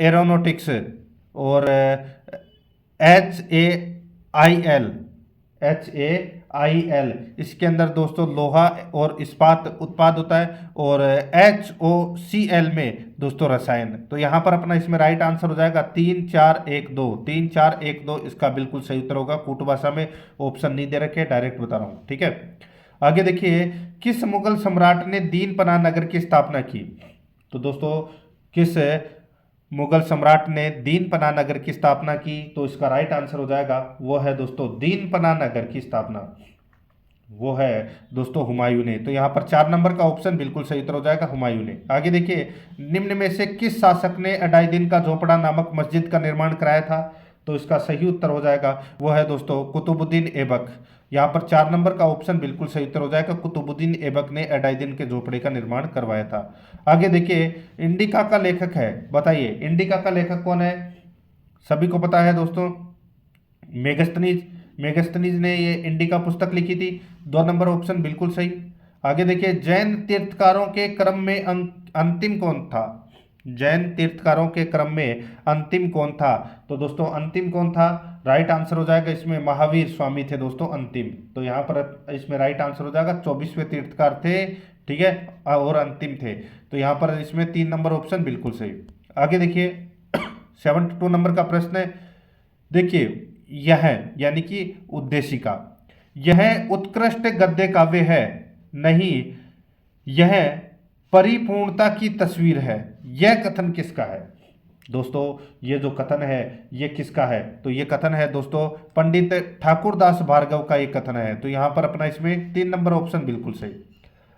एरोनॉटिक्स, और HAIL, HAIL इसके अंदर दोस्तों लोहा और इस्पात उत्पाद होता है। और HOCL में दोस्तों रसायन। तो यहाँ पर अपना इसमें राइट आंसर हो जाएगा 3 4 1 2। 3 4 1 2 इसका बिल्कुल सही उत्तर होगा। कूट भाषा में ऑप्शन नहीं दे रखे, डायरेक्ट बता रहा हूँ। ठीक है, आगे देखिए, किस मुगल सम्राट ने दीन पनाह नगर की स्थापना की? तो दोस्तों किस मुगल सम्राट ने दीन पनाह नगर की स्थापना की? तो इसका राइट आंसर हो जाएगा, वो है दोस्तों दीन पनाह नगर की स्थापना, वो है दोस्तों हुमायूं ने। तो यहाँ पर 4 नंबर का ऑप्शन बिल्कुल सही उत्तर हो जाएगा, हुमायूं ने। आगे देखिए, निम्न में से किस शासक ने अडाउद्दीन का झोपड़ा नामक मस्जिद का निर्माण कराया था? तो इसका सही उत्तर हो जाएगा, वो है दोस्तों कुतुबुद्दीन ऐबक। यहाँ पर 4 नंबर का ऑप्शन बिल्कुल सही उत्तर हो जाएगा, कुतुबुद्दीन ऐबक ने अडाउद्दीन के झोपड़े का निर्माण करवाया था। आगे देखिए, इंडिका का लेखक है, बताइए इंडिका का लेखक कौन है? सभी को पता है दोस्तों, मेगस्थनीज। मेगस्थनीज ने ये इंडिका पुस्तक लिखी थी। 2 नंबर ऑप्शन बिल्कुल सही। आगे देखिए, जैन तीर्थकारों के क्रम में अंतिम कौन था? जैन तीर्थकारों के क्रम में अंतिम कौन था? तो दोस्तों अंतिम कौन था? राइट आंसर हो जाएगा इसमें महावीर स्वामी थे दोस्तों अंतिम। तो यहाँ पर इसमें राइट आंसर हो जाएगा 24वें तीर्थकार थे, ठीक है, और अंतिम थे। तो यहाँ पर इसमें 3 नंबर ऑप्शन बिल्कुल सही। आगे देखिए 72 नंबर का प्रश्न है, देखिए यह यानी कि उद्देशिका, यह उत्कृष्ट गद्य काव्य है, नहीं यह परिपूर्णता की तस्वीर है, यह कथन किसका है? दोस्तों ये जो कथन है ये किसका है? तो ये कथन है दोस्तों पंडित ठाकुरदास भार्गव का ये कथन है। तो यहाँ पर अपना इसमें 3 नंबर ऑप्शन बिल्कुल सही।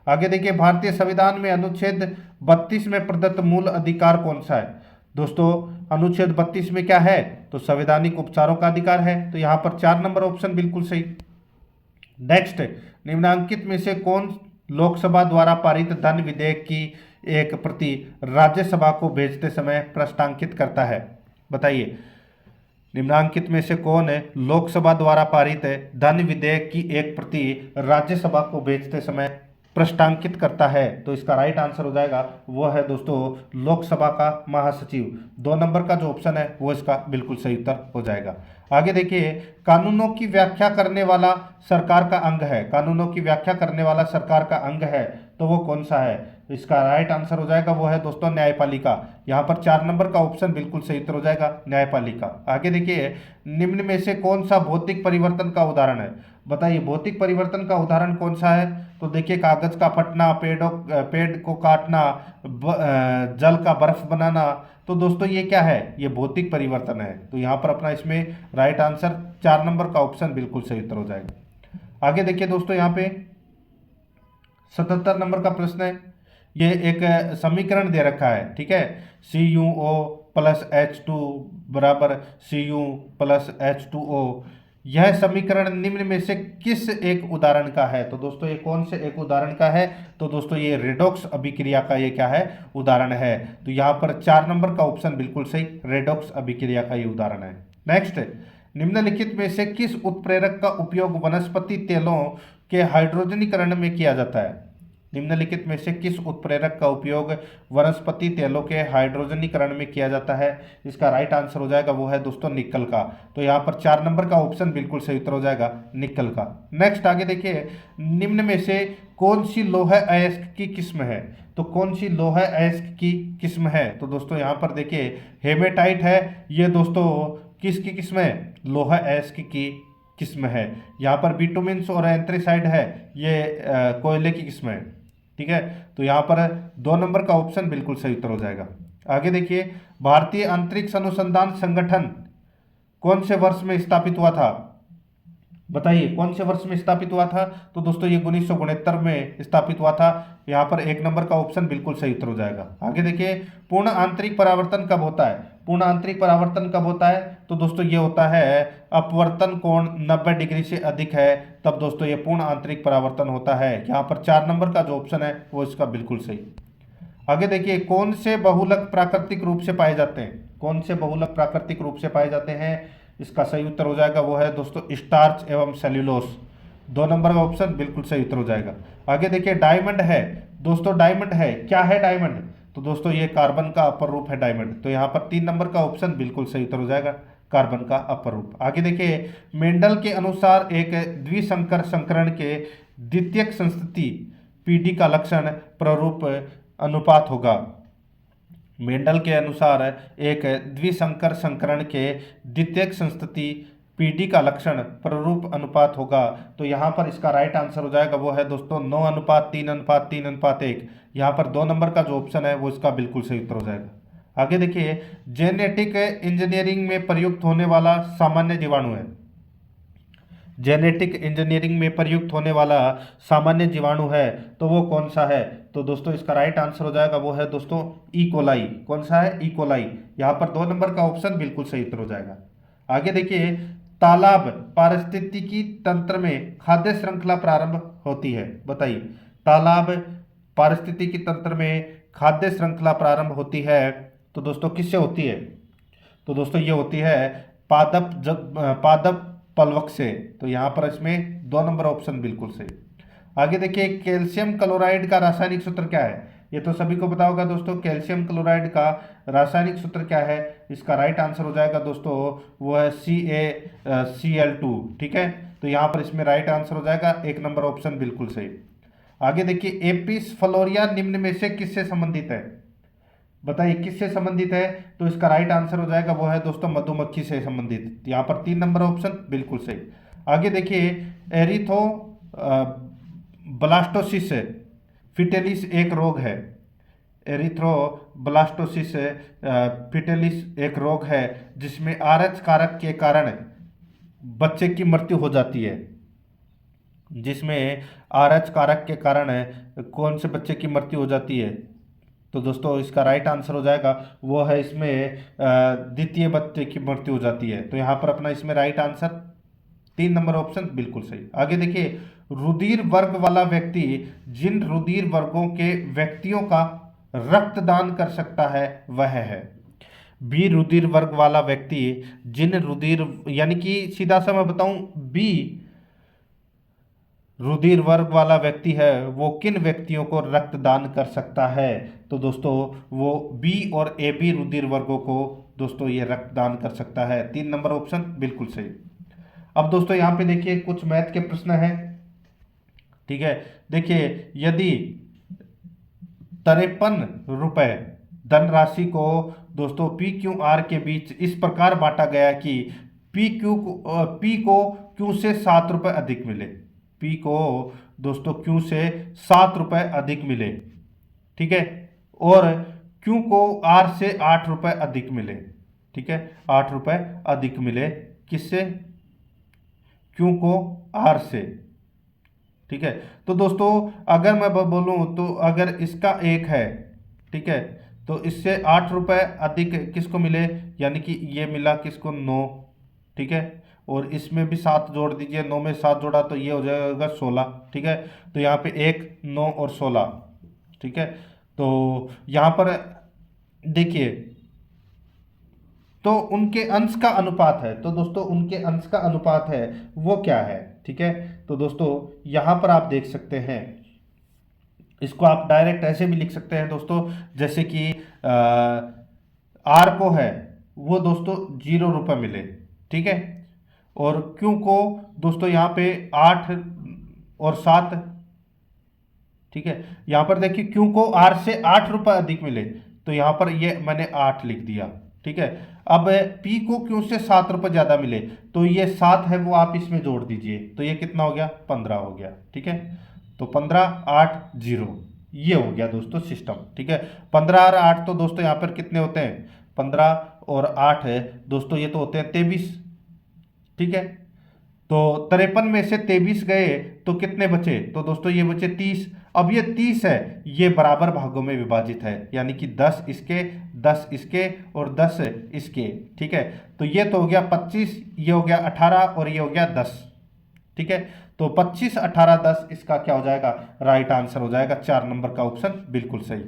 आगे देखिए, भारतीय संविधान में अनुच्छेद 32 में प्रदत्त मूल अधिकार कौन सा है? दोस्तों अनुच्छेद 32 में क्या है? तो संवैधानिक उपचारों का अधिकार है। तो यहाँ पर 4 नंबर ऑप्शन बिल्कुल सही। नेक्स्ट, निम्नांकित में से कौन लोकसभा द्वारा पारित धन विधेयक की एक प्रति राज्यसभा को भेजते समय प्रस्तांकित करता है? बताइए निम्नांकित में से कौन है लोकसभा द्वारा पारित धन विधेयक की एक प्रति राज्यसभा को भेजते समय प्रस्तांकित करता है? तो इसका राइट आंसर हो जाएगा, वो है दोस्तों लोकसभा का महासचिव। 2 नंबर का जो ऑप्शन है वो इसका बिल्कुल सही उत्तर हो जाएगा। आगे देखिए, कानूनों की व्याख्या करने वाला सरकार का अंग है, कानूनों की व्याख्या करने वाला सरकार का अंग है, तो वो कौन सा है? इसका राइट आंसर हो जाएगा, वो है दोस्तों न्यायपालिका। यहाँ पर 4 नंबर का ऑप्शन बिल्कुल सही उत्तर हो जाएगा, न्यायपालिका। आगे देखिए, निम्न में से कौन सा भौतिक परिवर्तन का उदाहरण है? बताइए भौतिक परिवर्तन का उदाहरण कौन सा है? तो देखिए, कागज का फटना, पेड़ को काटना, जल का बर्फ बनाना। तो दोस्तों ये क्या है? ये भौतिक परिवर्तन है। तो यहाँ पर अपना इसमें राइट आंसर 4 नंबर का ऑप्शन बिल्कुल सही उत्तर हो जाएगा। आगे देखिए दोस्तों, यहाँ पे 77 नंबर का प्रश्न है, ये एक समीकरण दे रखा है, ठीक है, CuO प्लस H2 बराबर Cu प्लस H2O। यह समीकरण निम्न में से किस एक उदाहरण का है? तो दोस्तों ये कौन से एक उदाहरण का है? तो दोस्तों ये रेडॉक्स अभिक्रिया का ये क्या है? उदाहरण है। तो यहाँ पर 4 नंबर का ऑप्शन बिल्कुल सही, रेडॉक्स अभिक्रिया का ये उदाहरण है। नेक्स्ट, निम्नलिखित में से किस उत्प्रेरक का उपयोग वनस्पति तेलों के हाइड्रोजनीकरण में किया जाता है? निम्नलिखित में से किस उत्प्रेरक का उपयोग वनस्पति तेलों के हाइड्रोजनीकरण में किया जाता है? इसका राइट आंसर हो जाएगा, वो है दोस्तों निकल का। तो यहाँ पर 4 नंबर का ऑप्शन बिल्कुल सही उत्तर हो जाएगा, निकल का। नेक्स्ट आगे देखिए, निम्न में से कौन सी लौह अयस्क की किस्म है? तो कौन सी लौह अयस्क की किस्म है? तो दोस्तों यहाँ पर देखिए हेमेटाइट है, ये दोस्तों किसकी किस्म है? लौह अयस्क की किस्म है। यहाँ पर बिटुमिन्स और एंथ्रेसाइड है, ये कोयले की किस्म है, ठीक है। तो यहाँ पर 2 नंबर का ऑप्शन बिल्कुल सही उत्तर हो जाएगा। आगे देखिए, भारतीय अंतरिक्ष अनुसंधान संगठन कौन से वर्ष में स्थापित हुआ था? बताइए कौन से वर्ष में स्थापित हुआ था? तो दोस्तों ये 1969 में स्थापित हुआ था। यहाँ पर एक नंबर का ऑप्शन बिल्कुल सही उत्तर हो जाएगा। आगे देखिए, पूर्ण आंतरिक परावर्तन कब होता है? पूर्ण आंतरिक परावर्तन कब होता है? तो दोस्तों ये होता है अपवर्तन कोण 90 डिग्री से अधिक है, तब दोस्तों ये पूर्ण आंतरिक परावर्तन होता है। यहाँ पर 4 नंबर का जो ऑप्शन है वो इसका बिल्कुल सही। आगे देखिए, कौन से बहुलक प्राकृतिक रूप से पाए जाते हैं? कौन से बहुलक प्राकृतिक रूप से पाए जाते हैं? इसका सही उत्तर हो जाएगा वो है दोस्तों स्टार्च एवं सेल्यूलोस। 2 नंबर का ऑप्शन बिल्कुल सही उत्तर हो जाएगा। आगे देखिए, डायमंड है दोस्तों, डायमंड है, क्या है डायमंड? तो दोस्तों ये कार्बन का अपर रूप है डायमंड। तो यहाँ पर 3 नंबर का ऑप्शन बिल्कुल सही उत्तर हो जाएगा, कार्बन का अपर रूप। आगे देखिए, मेंडल के अनुसार एक द्विसंकर संकरण के द्वितीयक संस्तति पीडी का लक्षण प्ररूप अनुपात होगा। मेंडल के अनुसार एक द्विसंकर संकरण के द्वितीयक संस्तति पीडी का लक्षण प्ररूप अनुपात होगा। तो यहाँ पर इसका राइट आंसर हो जाएगा वो है दोस्तों 9:3:3:1। यहाँ पर 2 नंबर का जो ऑप्शन है वो इसका बिल्कुल सही उत्तर हो जाएगा। आगे देखिए, जेनेटिक इंजीनियरिंग में प्रयुक्त होने वाला सामान्य जीवाणु है। जेनेटिक इंजीनियरिंग में प्रयुक्त होने वाला सामान्य जीवाणु है तो वो कौन सा है? तो दोस्तों इसका राइट आंसर हो जाएगा वो है दोस्तों इकोलाई। कौन सा है? इकोलाई। यहाँ पर 2 नंबर का ऑप्शन बिल्कुल सही उत्तर हो जाएगा। आगे देखिए, तालाब पारिस्थितिकी तंत्र में खाद्य श्रृंखला प्रारंभ होती है। बताइए, तालाब पारिस्थितिकी तंत्र में खाद्य श्रृंखला प्रारंभ होती है तो दोस्तों किससे होती है? तो दोस्तों ये होती है पादप पलवक से। तो यहाँ पर इसमें 2 नंबर ऑप्शन बिल्कुल सही। आगे देखिए, कैल्शियम क्लोराइड का रासायनिक सूत्र क्या है? ये तो सभी को पता होगा दोस्तों, कैल्शियम क्लोराइड का रासायनिक सूत्र क्या है? इसका राइट आंसर हो जाएगा दोस्तों वो है CaCl2। ठीक है, तो यहाँ पर इसमें राइट आंसर हो जाएगा 1 नंबर ऑप्शन बिल्कुल सही। आगे देखिए, एपिस फ्लोरिया निम्न में से किससे संबंधित है? बताइए किससे संबंधित है? तो इसका राइट आंसर हो जाएगा वो है दोस्तों मधुमक्खी से संबंधित। यहाँ पर 3 नंबर ऑप्शन बिल्कुल सही। आगे देखिए, एरिथो ब्लास्टोसिस फिटेलिस एक रोग है। एरिथ्रोब्लास्टोसिस फिटेलिस एक रोग है जिसमें आरएच कारक के कारण बच्चे की मृत्यु हो जाती है। जिसमें आरएच कारक के कारण कौन से बच्चे की मृत्यु हो जाती है? तो दोस्तों इसका राइट आंसर हो जाएगा वो है इसमें द्वितीय बच्चे की मृत्यु हो जाती है। तो यहाँ पर अपना इसमें राइट आंसर 3 नंबर ऑप्शन बिल्कुल सही। आगे देखिए, रुधिर वर्ग वाला व्यक्ति जिन रुधिर वर्गों के व्यक्तियों का रक्तदान कर सकता है वह है। बी रुधिर वर्ग वाला व्यक्ति जिन रुधिर, यानी कि सीधा सा मैं बताऊं, बी रुधिर वर्ग वाला व्यक्ति है वो किन व्यक्तियों को रक्तदान कर सकता है? तो दोस्तों वो बी और ए बी रुधिर वर्गों को दोस्तों ये रक्तदान कर सकता है। 3 नंबर ऑप्शन बिल्कुल सही। अब दोस्तों यहाँ पे देखिए कुछ मैथ के प्रश्न हैं। ठीक है, देखिए, यदि 53 रुपए धनराशि को दोस्तों पी क्यू आर के बीच इस प्रकार बांटा गया कि पी को क्यू से 7 रुपए अधिक मिले। पी को दोस्तों क्यू से 7 रुपए अधिक मिले। ठीक है, और क्यू को आर से 8 रुपए अधिक मिले। ठीक है, 8 रुपए अधिक मिले किससे? क्यू को आर से। ठीक है, तो दोस्तों अगर मैं बोलूं तो अगर इसका 1 है, ठीक है, तो इससे 8 रुपए अधिक किसको मिले? यानी कि ये मिला किसको? 9। ठीक है, और इसमें भी 7 जोड़ दीजिए, 9 में 7 जोड़ा तो ये हो जाएगा 16। ठीक है, तो यहाँ पे 1, 9 और 16। ठीक है, तो यहाँ पर देखिए, तो उनके अंश का अनुपात है। तो दोस्तों उनके अंश का अनुपात है वो क्या है? ठीक है, तो दोस्तों यहाँ पर आप देख सकते हैं, इसको आप डायरेक्ट ऐसे भी लिख सकते हैं दोस्तों, जैसे कि आर को है वो दोस्तों 0 रुपये मिले। ठीक है, और क्यू को दोस्तों यहाँ पे 8 और 7। ठीक है, यहाँ पर देखिए क्यू को आर से 8 रुपये अधिक मिले, तो यहाँ पर ये मैंने 8 लिख दिया। ठीक है, अब पी को क्यू से 7 रुपये ज़्यादा मिले, तो ये 7 है वो आप इसमें जोड़ दीजिए, तो ये कितना हो गया? 15 हो गया। ठीक है, तो 15, 8, 0, ये हो गया दोस्तों सिस्टम। ठीक है, 15 और 8 तो दोस्तों यहाँ पर कितने होते हैं? 15 और 8 है दोस्तों, ये तो होते हैं 23। ठीक है, तो 53 में से 23 गए तो कितने बचे? तो दोस्तों ये बचे 30। अब ये 30 है, ये बराबर भागों में विभाजित है, यानी कि 10 इसके, 10 इसके और 10 इसके। ठीक है, तो ये तो हो गया 25, ये हो गया 18 और ये हो गया 10। ठीक है, तो 25, 18, 10 इसका क्या हो जाएगा? राइट आंसर हो जाएगा 4 नंबर का ऑप्शन बिल्कुल सही।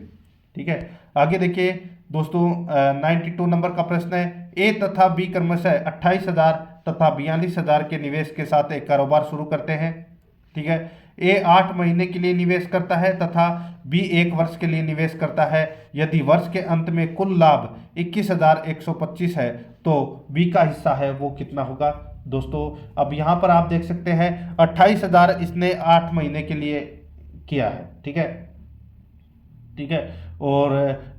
ठीक है, आगे देखिए दोस्तों 92 नंबर का प्रश्न है, ए तथा बी क्रमशः 28,000 तथा 42,000 के निवेश के साथ एक कारोबार शुरू करते हैं। ठीक है, ए 8 महीने के लिए निवेश करता है तथा बी 1 वर्ष के लिए निवेश करता है। यदि वर्ष के अंत में कुल लाभ 21,125 है तो बी का हिस्सा है वो कितना होगा? दोस्तों अब यहाँ पर आप देख सकते हैं 28,000 इसने 8 महीने के लिए किया है। ठीक है, ठीक है, और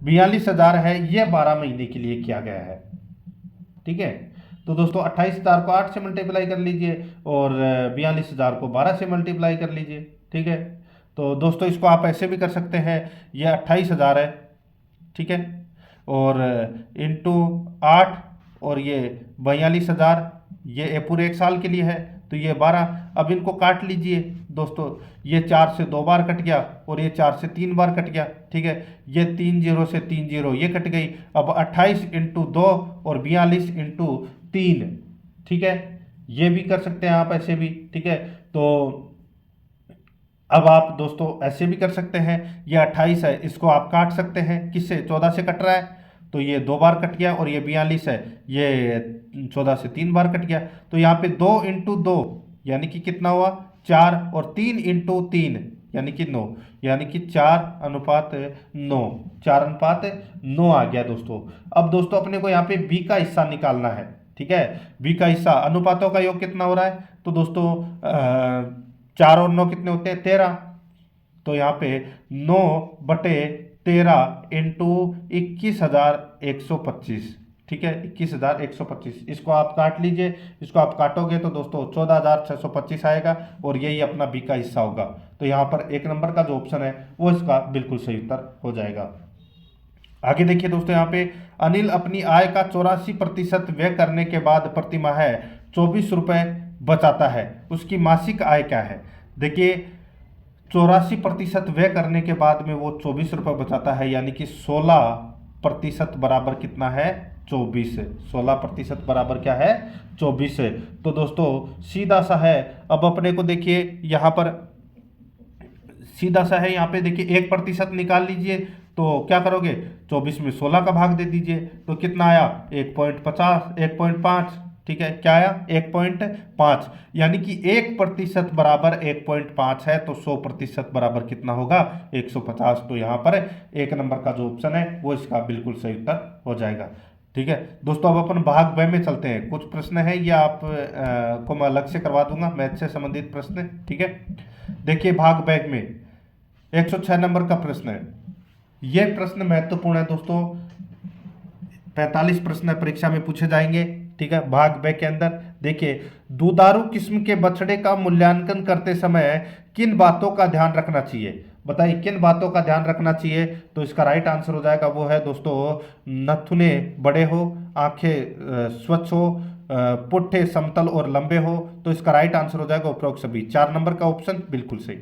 42,000 है ये 12 महीने के लिए किया गया है। ठीक है, तो दोस्तों 28,000 को 8 से मल्टीप्लाई कर लीजिए और 42,000 को 12 से मल्टीप्लाई कर लीजिए। ठीक है, तो दोस्तों इसको आप ऐसे भी कर सकते हैं, ये 28,000 है। ठीक है, और इंटू 8 और ये 42,000, ये पूरे 1 साल के लिए है, तो ये 12। अब इनको काट लीजिए दोस्तों, ये 4 से 2 बार कट गया और ये 4 से 3 बार कट गया। ठीक है, ये 3 0 से 3 0 ये कट गई। अब 28 इंटू 2 और 42 इंटू 3। ठीक है, ये भी कर सकते हैं आप ऐसे भी। ठीक है, तो अब आप दोस्तों ऐसे भी कर सकते हैं, ये 28 है इसको आप काट सकते हैं, किससे? 14 से कट रहा है, तो ये 2 बार कट गया, और ये 42 है ये 14 से 3 बार कट गया। तो यहाँ पे 2 इंटू 2 यानी कि कितना हुआ? 4, और 3 इंटू 3 यानी कि 9, यानी कि 4:9, 4:9 आ गया दोस्तों। अब दोस्तों अपने को यहाँ पे बी का हिस्सा निकालना है। ठीक है, बी का हिस्सा, अनुपातों का योग कितना हो रहा है? तो दोस्तों 4 और 9 कितने होते हैं? 13। तो यहाँ पे 9/13 इंटू 21,125। ठीक है, 21,125, इसको आप काट लीजिए, इसको आप काटोगे तो दोस्तों 14,625 आएगा, और यही अपना बी का हिस्सा होगा। तो यहाँ पर 1 नंबर का जो ऑप्शन है वो इसका बिल्कुल सही उत्तर हो जाएगा। आगे देखिए दोस्तों, यहाँ पे अनिल अपनी आय का 84% व्यय करने के बाद प्रतिमाह 24 रुपये बचाता है, उसकी मासिक आय क्या है? देखिए 84% व्यय करने के बाद में वो 24 रुपये बचाता है, यानी कि 16% बराबर कितना है? 24 है। 16% बराबर क्या है? 24 है। तो दोस्तों सीधा सा है, अब अपने को देखिए यहाँ पर सीधा सा है, यहाँ पे देखिए 1% निकाल लीजिए, तो क्या करोगे? 24 में 16 का भाग दे दीजिए, तो कितना आया? 1.50, 1.5। ठीक है, क्या आया? 1.5, यानी कि 1% बराबर 1.5 है, तो 100% बराबर कितना होगा? 150। तो यहाँ पर 1 नंबर का जो ऑप्शन है वो इसका बिल्कुल सही उत्तर हो जाएगा। ठीक है दोस्तों, अब अपन भाग ब में चलते हैं। कुछ प्रश्न है ये आप को मैं अलग से करवा दूंगा, मैथ से संबंधित प्रश्न। ठीक है, देखिए भाग ब में 106 नंबर का प्रश्न है। यह प्रश्न महत्वपूर्ण है दोस्तों, 45 प्रश्न परीक्षा में पूछे जाएंगे। ठीक है, भाग ब के अंदर देखिए, दुधारू किस्म के बछड़े का मूल्यांकन करते समय किन बातों का ध्यान रखना चाहिए? बताइए किन बातों का ध्यान रखना चाहिए? तो इसका राइट आंसर हो जाएगा वो है दोस्तों, नथुने बड़े हो, आंखें स्वच्छ हो, पुट्ठे समतल और लंबे हो। तो इसका राइट आंसर हो जाएगा उपरोक्त सभी। 4 नंबर का ऑप्शन बिल्कुल सही।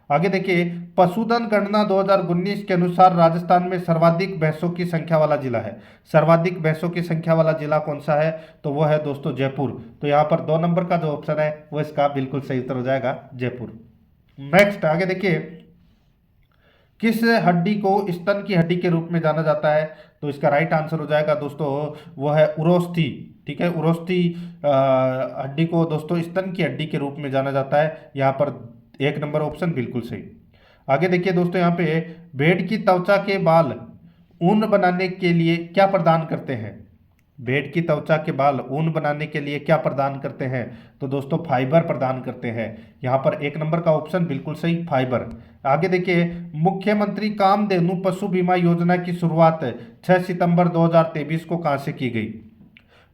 आगे देखिए, पशुधन गणना 2019 के अनुसार राजस्थान में सर्वाधिक भैंसों की संख्या वाला जिला है। सर्वाधिक भैंसों की संख्या वाला जिला कौन सा है? तो वो है दोस्तों जयपुर। तो यहाँ पर 2 नंबर का जो ऑप्शन है वो इसका बिल्कुल सही उत्तर हो जाएगा जयपुर। नेक्स्ट आगे देखिए, किस हड्डी को स्तन की हड्डी के रूप में जाना जाता है? तो इसका राइट आंसर हो जाएगा दोस्तों वो है उरोस्थी। ठीक है, उरोस्थी हड्डी को दोस्तों स्तन की हड्डी के रूप में जाना जाता है। यहाँ पर 1 नंबर ऑप्शन बिल्कुल सही। आगे देखिए दोस्तों, यहाँ पे भेड़ की त्वचा के बाल ऊन बनाने के लिए क्या प्रदान करते हैं? भेड़ की त्वचा के बाल ऊन बनाने के लिए क्या प्रदान करते हैं? तो दोस्तों फाइबर प्रदान करते हैं। यहाँ पर 1 नंबर का ऑप्शन बिल्कुल सही, फाइबर। आगे देखिए, मुख्यमंत्री कामधेनु पशु बीमा योजना की शुरुआत 6 सितंबर 2023 को कहाँ से की गई?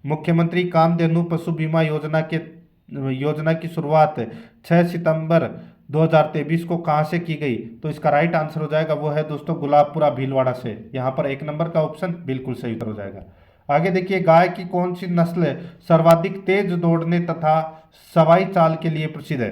मुख्यमंत्री कामधेनु पशु बीमा योजना की शुरुआत 6 सितंबर 2023 को कहाँ से की गई? तो इसका राइट आंसर हो जाएगा वो है दोस्तों गुलाबपुरा भीलवाड़ा से। यहाँ पर 1 नंबर का ऑप्शन बिल्कुल सही उत्तर हो जाएगा। आगे देखिए, गाय की कौन सी नस्ल सर्वाधिक तेज दौड़ने तथा सवाई चाल के लिए प्रसिद्ध है?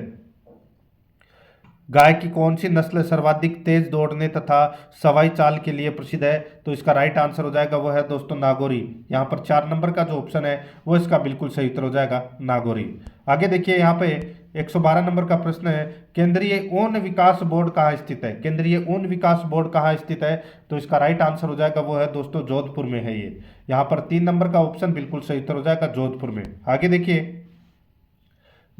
गाय की कौन सी नस्ल सर्वाधिक तेज दौड़ने तथा सवाई चाल के लिए प्रसिद्ध है? तो इसका राइट आंसर हो जाएगा वो है दोस्तों नागौरी। यहाँ पर 4 नंबर का जो ऑप्शन है वो इसका बिल्कुल सही उत्तर हो जाएगा नागौरी। आगे देखिए यहाँ पे 112 नंबर का प्रश्न है, केंद्रीय ऊन विकास बोर्ड कहाँ स्थित है? केंद्रीय ऊन विकास बोर्ड कहाँ स्थित है? तो इसका राइट आंसर हो जाएगा वो है दोस्तों जोधपुर में है ये। यहाँ पर 3 नंबर का ऑप्शन बिल्कुल सही उत्तर हो जाएगा जोधपुर में। आगे देखिए,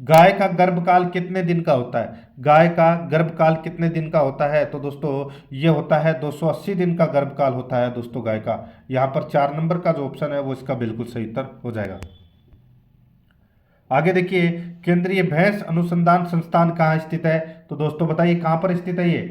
गाय का गर्भकाल कितने दिन का होता है? गाय का गर्भकाल कितने दिन का होता है? तो दोस्तों ये होता है 280 दिन का गर्भकाल होता है दोस्तों गाय का। यहाँ पर 4 नंबर का जो ऑप्शन है वो इसका बिल्कुल सही उत्तर हो जाएगा। आगे देखिए, केंद्रीय भैंस अनुसंधान संस्थान कहाँ स्थित है? तो दोस्तों बताइए कहाँ पर स्थित है ये?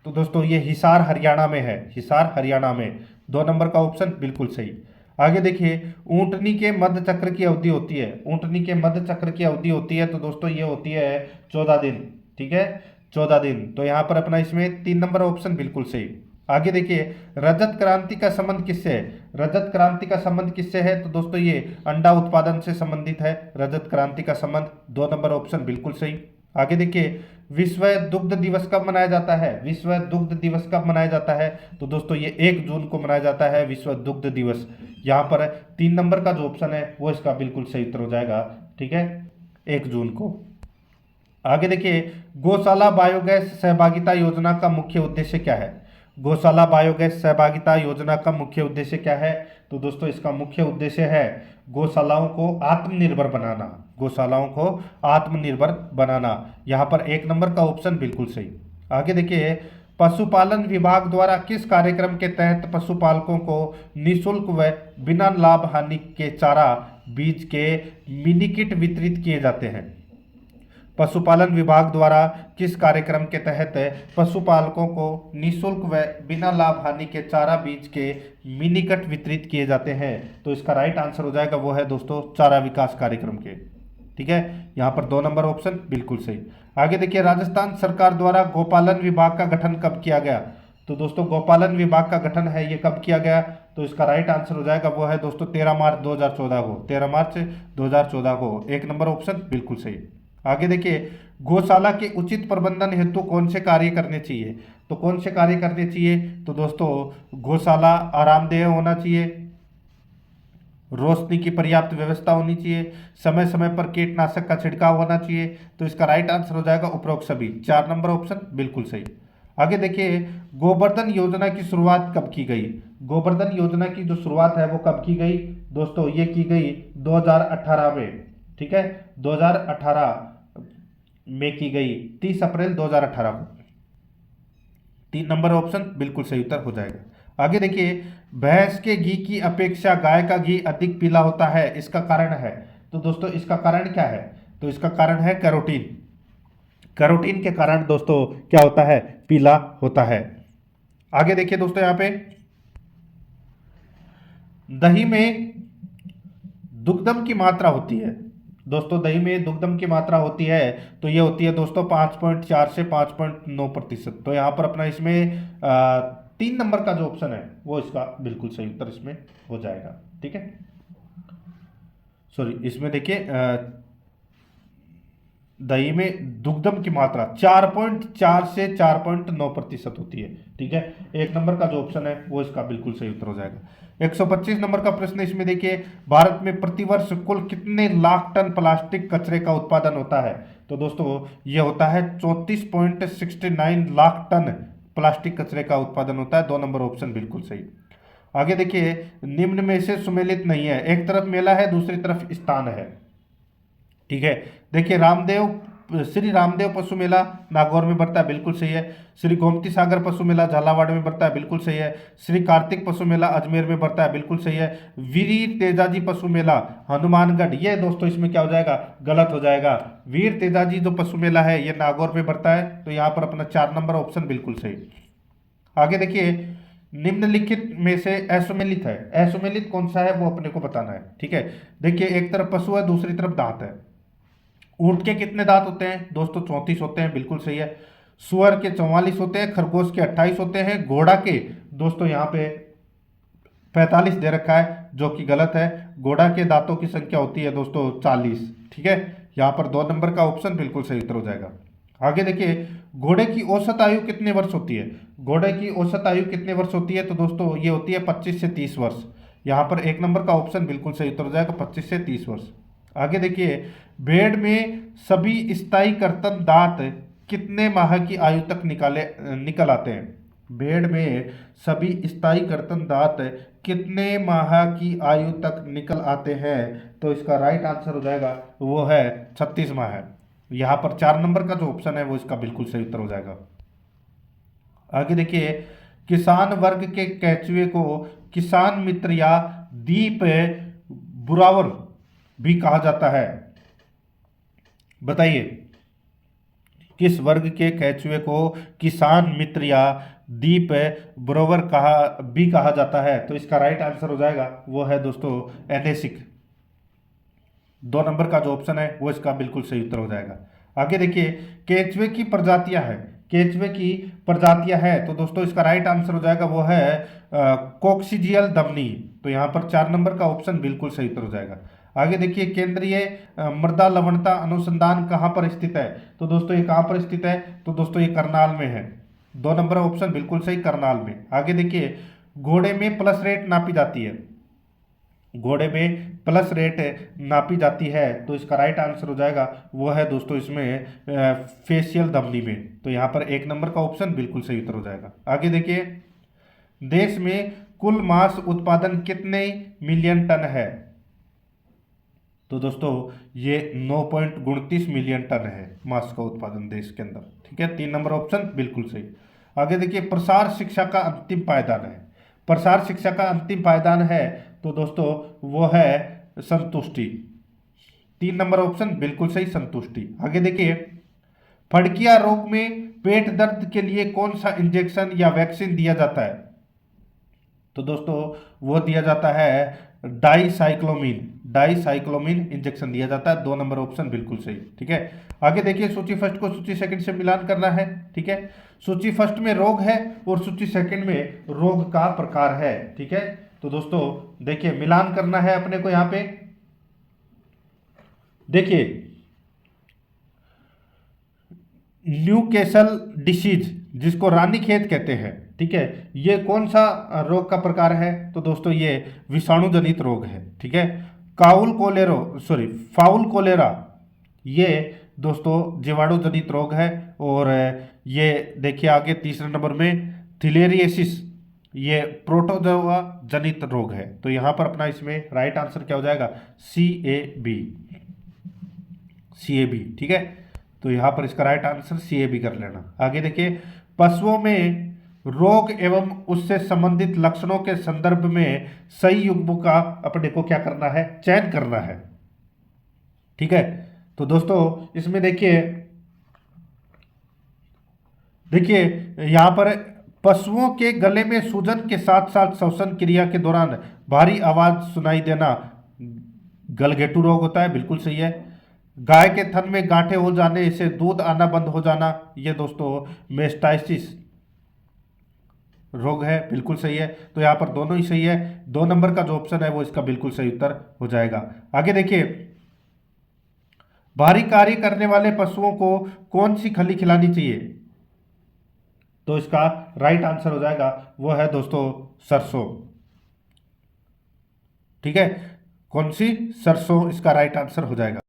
तो दोस्तों ये हिसार हरियाणा में है, हिसार हरियाणा में। 2 नंबर का ऑप्शन बिल्कुल सही। आगे देखिए, ऊंटनी के मध्य चक्र की अवधि होती है, ऊंटनी के मध्य चक्र की अवधि होती है तो दोस्तों ये होती है 14 दिन। ठीक है, 14 दिन। तो यहाँ पर अपना इसमें 3 नंबर ऑप्शन बिल्कुल सही। आगे देखिए, रजत क्रांति का संबंध किससे है? रजत क्रांति का संबंध किससे है? तो दोस्तों ये अंडा उत्पादन से संबंधित है रजत क्रांति का संबंध। 2 नंबर ऑप्शन बिल्कुल सही। आगे देखिए, विश्व दुग्ध दिवस कब मनाया जाता है? विश्व दुग्ध दिवस कब मनाया जाता है? तो दोस्तों ये 1 जून को मनाया जाता है विश्व दुग्ध दिवस। यहाँ पर 3 नंबर का जो ऑप्शन है वो इसका बिल्कुल सही उत्तर हो जाएगा। ठीक है, 1 जून को। आगे देखिए, गौशाला बायोगैस सहभागिता योजना का मुख्य उद्देश्य क्या है? गौशाला बायोगैस सहभागिता योजना का मुख्य उद्देश्य क्या है? तो दोस्तों इसका मुख्य उद्देश्य है गौशालाओं को आत्मनिर्भर बनाना, गौशालाओं को आत्मनिर्भर बनाना। यहाँ पर 1 नंबर का ऑप्शन बिल्कुल सही। आगे देखिए, पशुपालन विभाग द्वारा किस कार्यक्रम के तहत पशुपालकों को निःशुल्क व बिना लाभ हानि के चारा बीज के मिनी किट वितरित किए जाते हैं? पशुपालन विभाग द्वारा किस कार्यक्रम के तहत पशुपालकों को निःशुल्क व बिना लाभ हानि के चारा बीज के मिनी किट वितरित किए जाते हैं? तो इसका राइट आंसर हो जाएगा वो है दोस्तों चारा विकास कार्यक्रम के। ठीक है, यहाँ पर 2 नंबर ऑप्शन बिल्कुल सही। आगे देखिए, राजस्थान सरकार द्वारा गौपालन विभाग का गठन कब किया गया? तो दोस्तों गौपालन विभाग का गठन है ये कब किया गया? तो इसका राइट आंसर हो जाएगा वो है दोस्तों 13 मार्च 2014 को, 13 मार्च 2014 को। 1 नंबर ऑप्शन बिल्कुल सही। आगे देखिए, गौशाला के उचित प्रबंधन हेतु कौन से कार्य करने चाहिए? तो कौन से कार्य करने चाहिए? तो दोस्तों गौशाला आरामदेह होना चाहिए, रोशनी की पर्याप्त व्यवस्था होनी चाहिए, समय समय पर कीटनाशक का छिड़काव होना चाहिए। तो इसका राइट आंसर हो जाएगा उपरोक्त सभी। 4 नंबर ऑप्शन बिल्कुल सही। आगे देखिए, गोवर्धन योजना की शुरुआत कब की गई? गोवर्धन योजना की जो शुरुआत है वो कब की गई? दोस्तों ये की गई 2018 में। ठीक है, 2018 में की गई, 30 अप्रैल 2018 को। 3 नंबर ऑप्शन बिल्कुल सही उत्तर हो जाएगा। आगे देखिए, भैंस के घी की अपेक्षा गाय का घी अधिक पीला होता है, इसका कारण है? तो दोस्तों इसका कारण क्या है? तो इसका कारण है कैरोटीन। कैरोटीन के कारण दोस्तों क्या होता है? पीला होता है। आगे देखिए दोस्तों, यहाँ पे दही में दुग्धम की मात्रा होती है। दोस्तों दही में दुग्धम की मात्रा होती है तो ये होती है दोस्तों 5.4 से 5.9%। तो यहाँ पर अपना इसमें 3 नंबर का जो ऑप्शन है वो इसका बिल्कुल सही उत्तर इसमें हो जाएगा। ठीक है, सॉरी, इसमें देखिए दही में दुग्धम की मात्रा 4.4 से 4.9% होती है। ठीक है, 1 नंबर का जो ऑप्शन है वो इसका बिल्कुल सही उत्तर हो जाएगा। 125 नंबर का प्रश्न इसमें देखिए, भारत में प्रतिवर्ष कुल कितने लाख टन प्लास्टिक कचरे का उत्पादन होता है? तो दोस्तों ये होता है 34.69 लाख टन प्लास्टिक कचरे का उत्पादन होता है। 2 नंबर ऑप्शन बिल्कुल सही। आगे देखिए, निम्न में से सुमेलित नहीं है, एक तरफ मेला है दूसरी तरफ स्थान है। ठीक है, देखिए श्री रामदेव पशु मेला नागौर में पड़ता है, बिल्कुल सही है। श्री गोमती सागर पशु मेला झालावाड़ में पड़ता है, बिल्कुल सही है। श्री कार्तिक पशु मेला अजमेर में पड़ता है, बिल्कुल सही है। वीर तेजाजी पशु मेला हनुमानगढ़, ये दोस्तों इसमें क्या हो जाएगा? गलत हो जाएगा। वीर तेजाजी जो पशु मेला है ये नागौर में पड़ता है, तो यहाँ पर अपना 4 नंबर ऑप्शन बिल्कुल सही। आगे देखिए, निम्नलिखित में से असुमेलित है, असुमेलित कौन सा है वो अपने को बताना है। ठीक है, देखिए एक तरफ पशु है दूसरी तरफ दांत है। ऊंट के कितने दांत होते हैं? दोस्तों 34 होते हैं, बिल्कुल सही है। सुअर के 44 होते हैं, खरगोश के 28 होते हैं, घोड़ा के दोस्तों यहाँ पे 45 दे रखा है जो कि गलत है। घोड़ा के दांतों की संख्या होती है दोस्तों 40। ठीक है, यहाँ पर 2 नंबर का ऑप्शन बिल्कुल सही उत्तर हो जाएगा। आगे देखिए, घोड़े की औसत आयु कितने वर्ष होती है? घोड़े की औसत आयु कितने वर्ष होती है? तो दोस्तों ये होती है 25 से 30 वर्ष। यहाँ पर 1 नंबर का ऑप्शन बिल्कुल सही उत्तर हो जाएगा, 25 से 30 वर्ष। आगे देखिए, भेड़ में सभी स्थायी कर्तन दांत कितने माह की आयु तक निकल आते हैं? भेड़ में सभी स्थायी कर्तन दांत कितने माह की आयु तक निकल आते हैं? तो इसका राइट आंसर हो जाएगा वो है 36 माह है। यहाँ पर 4 नंबर का जो ऑप्शन है वो इसका बिल्कुल सही उत्तर हो जाएगा। आगे देखिए, किसान वर्ग के केंचुए को किसान मित्र या दीप बुरावर भी कहा जाता है। बताइए, किस वर्ग के केंचुए को किसान मित्र या दीप बुरावर कहा जाता है? तो इसका राइट आंसर हो जाएगा वो है दोस्तों एनेसिक। 2 नंबर का जो ऑप्शन है वो इसका बिल्कुल सही उत्तर हो जाएगा। आगे देखिए, केंचुए की प्रजातियां हैं, केंचुए की प्रजातियां हैं, तो दोस्तों इसका राइट आंसर हो जाएगा वो है कोक्सीजियल दमनी। तो यहाँ पर 4 नंबर का ऑप्शन बिल्कुल सही उत्तर हो जाएगा। आगे देखिए, केंद्रीय मृदा लवणता अनुसंधान कहाँ पर स्थित है? तो दोस्तों ये कहाँ पर स्थित है? तो दोस्तों ये करनाल में है। 2 नंबर ऑप्शन बिल्कुल सही, करनाल में। आगे देखिए, घोड़े में प्लस रेट नापी जाती है, घोड़े में प्लस रेट नापी जाती है, तो इसका राइट आंसर हो जाएगा वो है दोस्तों इसमें फेशियल धमनी में। तो यहाँ पर 1 नंबर का ऑप्शन बिल्कुल सही उत्तर हो जाएगा। आगे देखिए, देश में कुल मांस उत्पादन कितने मिलियन टन है? तो दोस्तों ये 9.29 मिलियन टन है मांस का उत्पादन देश के अंदर। ठीक है, 3 नंबर ऑप्शन बिल्कुल सही। आगे देखिए, प्रसार शिक्षा का अंतिम पायदान है, प्रसार शिक्षा का अंतिम पायदान है, तो दोस्तों वो है संतुष्टि। 3 नंबर ऑप्शन बिल्कुल सही, संतुष्टि। आगे देखिए, फड़किया रोग में पेट दर्द के लिए कौन सा इंजेक्शन या वैक्सीन दिया जाता है? तो दोस्तों वो दिया जाता है डाइसाइक्लोमिन इंजेक्शन दिया जाता है। 2 नंबर ऑप्शन बिल्कुल सही। ठीक है, आगे देखिए, सूची फर्स्ट को सूची सेकंड से मिलान करना है। ठीक है, सूची फर्स्ट में रोग है और सूची सेकंड में रोग का प्रकार है। ठीक है, तो दोस्तों देखिए मिलान करना है अपने को। यहां पे देखिए, न्यूकैसल डिसीज जिसको रानीखेत कहते हैं, ठीक है, ये कौन सा रोग का प्रकार है? तो दोस्तों ये विषाणु जनित रोग है। ठीक है, फाउल कोलेरा ये दोस्तों जीवाणु जनित रोग है। और ये देखिए आगे 3 नंबर में थिलेरिएसिस ये प्रोटोजोआ जनित रोग है। तो यहां पर अपना इसमें राइट आंसर क्या हो जाएगा? CAB, CAB। ठीक है, तो यहां पर इसका राइट आंसर CAB कर लेना। आगे देखिए, पशुओं में रोग एवं उससे संबंधित लक्षणों के संदर्भ में सही युग्म का अपने को क्या करना है? चयन करना है। ठीक है, तो दोस्तों इसमें देखिए यहां पर पशुओं के गले में सूजन के साथ साथ श्वसन क्रिया के दौरान भारी आवाज सुनाई देना गलघेटू रोग होता है, बिल्कुल सही है। गाय के थन में गांठें हो जाने से दूध आना बंद हो जाना, ये दोस्तों मेस्टाइसिस रोग है, बिल्कुल सही है। तो यहाँ पर दोनों ही सही है। 2 नंबर का जो ऑप्शन है वो इसका बिल्कुल सही उत्तर हो जाएगा। आगे देखिए, भारी कार्य करने वाले पशुओं को कौन सी खली खिलानी चाहिए? तो इसका राइट आंसर हो जाएगा वो है दोस्तों सरसों। ठीक है, कौन सी? सरसों इसका राइट आंसर हो जाएगा।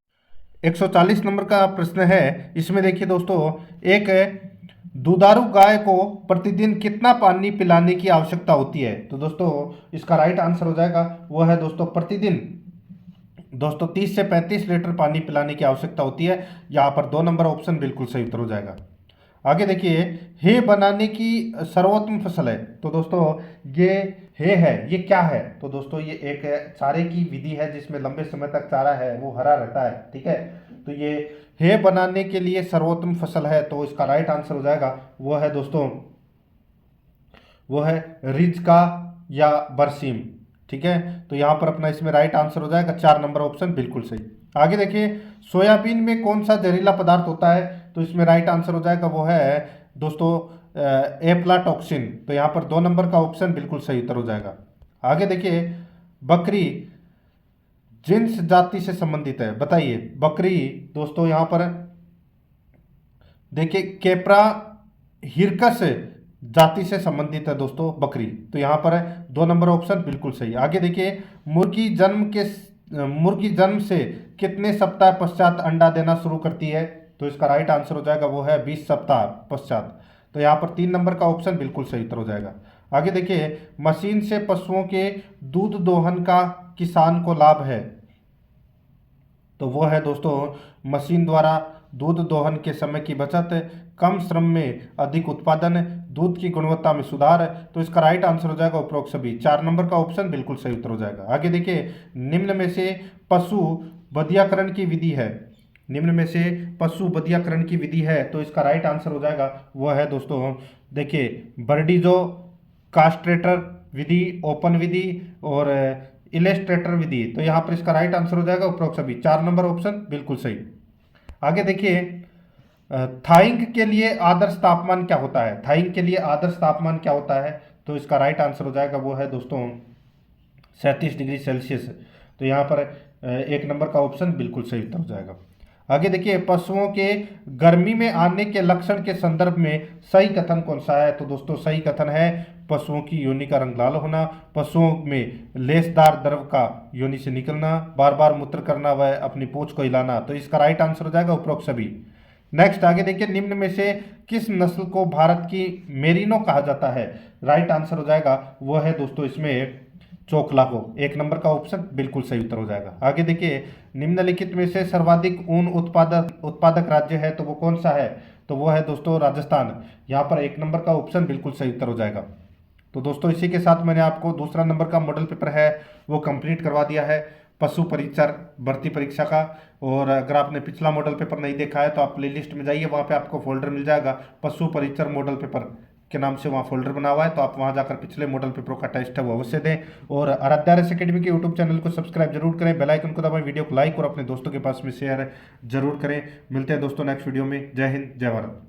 140 नंबर का प्रश्न है, इसमें देखिए दोस्तों, एक दुधारू गाय को प्रतिदिन कितना पानी पिलाने की आवश्यकता होती है? तो दोस्तों इसका राइट आंसर हो जाएगा वो है दोस्तों प्रतिदिन दोस्तों 30 से 35 लीटर पानी पिलाने की आवश्यकता होती है। यहाँ पर 2 नंबर ऑप्शन बिल्कुल सही उत्तर हो जाएगा। आगे देखिए, हे बनाने की सर्वोत्तम फसल है, तो दोस्तों ये हे है, ये क्या है? तो दोस्तों ये एक चारे की विधि है जिसमें लंबे समय तक चारा है वो हरा रहता है। ठीक है, तो ये हे बनाने के लिए सर्वोत्तम फसल है, तो इसका राइट आंसर हो जाएगा वो है दोस्तों वो है रिजका या बरसीम। ठीक है, तो यहाँ पर अपना इसमें राइट आंसर हो जाएगा 4 नंबर ऑप्शन बिल्कुल सही। आगे देखिए, सोयाबीन में कौन सा जहरीला पदार्थ होता है? तो इसमें राइट आंसर हो जाएगा वो है दोस्तों एप्लाटॉक्सिन। तो यहाँ पर 2 नंबर का ऑप्शन बिल्कुल सही उत्तर हो जाएगा। आगे देखिए, बकरी जिन्स जाति से संबंधित है? बताइए। बकरी दोस्तों यहाँ पर देखिए केप्रा हिरकस जाति से संबंधित है दोस्तों बकरी। तो यहाँ पर 2 नंबर ऑप्शन बिल्कुल सही। आगे देखिए मुर्गी जन्म से कितने सप्ताह पश्चात अंडा देना शुरू करती है? तो इसका राइट आंसर हो जाएगा वो है 20 सप्ताह पश्चात। तो यहाँ पर 3 नंबर का ऑप्शन बिल्कुल सही उत्तर हो जाएगा। आगे देखिए मशीन से पशुओं के दूध दोहन का किसान को लाभ है? तो वो है दोस्तों मशीन द्वारा दूध दोहन के समय की बचत, कम श्रम में अधिक उत्पादन, दूध की गुणवत्ता में सुधार। तो इसका राइट आंसर हो जाएगा उपरोक्त सभी। 4 नंबर का ऑप्शन बिल्कुल सही उत्तर हो जाएगा। आगे देखिए निम्न में से पशु बधियाकरण की विधि है? निम्न में से पशु बधियाकरण की विधि है तो इसका राइट आंसर हो जाएगा वो है दोस्तों देखिए बर्डीजो कास्ट्रेटर विधि, ओपन विधि और इलेस्ट्रेटर विधि। तो यहाँ पर इसका राइट आंसर हो जाएगा उपरोक्त सभी। 4 नंबर ऑप्शन बिल्कुल सही। आगे देखिए थाइंग के लिए आदर्श तापमान क्या होता है? थाइंग के लिए आदर्श तापमान क्या होता है? तो इसका राइट आंसर हो जाएगा वो है दोस्तों 37 डिग्री सेल्सियस। तो यहाँ पर 1 नंबर का ऑप्शन बिल्कुल सही उत्तर हो जाएगा। आगे देखिए पशुओं के गर्मी में आने के लक्षण के संदर्भ में सही कथन कौन सा है? तो दोस्तों सही कथन है पशुओं की योनि का रंग लाल होना, पशुओं में लेसदार द्रव का योनि से निकलना, बार बार मूत्र करना व अपनी पूंछ को हिलाना। तो इसका राइट आंसर हो जाएगा उपरोक्त सभी। नेक्स्ट आगे देखिए निम्न में से किस नस्ल को भारत की मेरिनो कहा जाता है? राइट आंसर हो जाएगा वो है दोस्तों इसमें चोकला को। 1 नंबर का ऑप्शन बिल्कुल सही उत्तर हो जाएगा। आगे देखिए निम्नलिखित में से सर्वाधिक ऊन उत्पादक राज्य है तो वो कौन सा है? तो वो है दोस्तों राजस्थान। यहाँ पर 1 नंबर का ऑप्शन बिल्कुल सही उत्तर हो जाएगा। तो दोस्तों इसी के साथ मैंने आपको 2 नंबर का मॉडल पेपर है वो कंप्लीट करवा दिया है पशु परिचर भर्ती परीक्षा का। और अगर आपने पिछला मॉडल पेपर नहीं देखा है तो आप प्लेलिस्ट में जाइए, वहाँ पे आपको फोल्डर मिल जाएगा पशु परिचर मॉडल पेपर के नाम से, वहाँ फोल्डर बना हुआ है। तो आप वहाँ जाकर पिछले मॉडल पेपरों का टेस्ट है वो अवश्य दें। और आराध्या RS अकेडमी के यूट्यूब चैनल को सब्सक्राइब जरूर करें, बेल आइकन को दबाएं, वीडियो को लाइक और अपने दोस्तों के पास में शेयर जरूर करें। मिलते हैं दोस्तों नेक्स्ट वीडियो में। जय हिंद, जय भारत।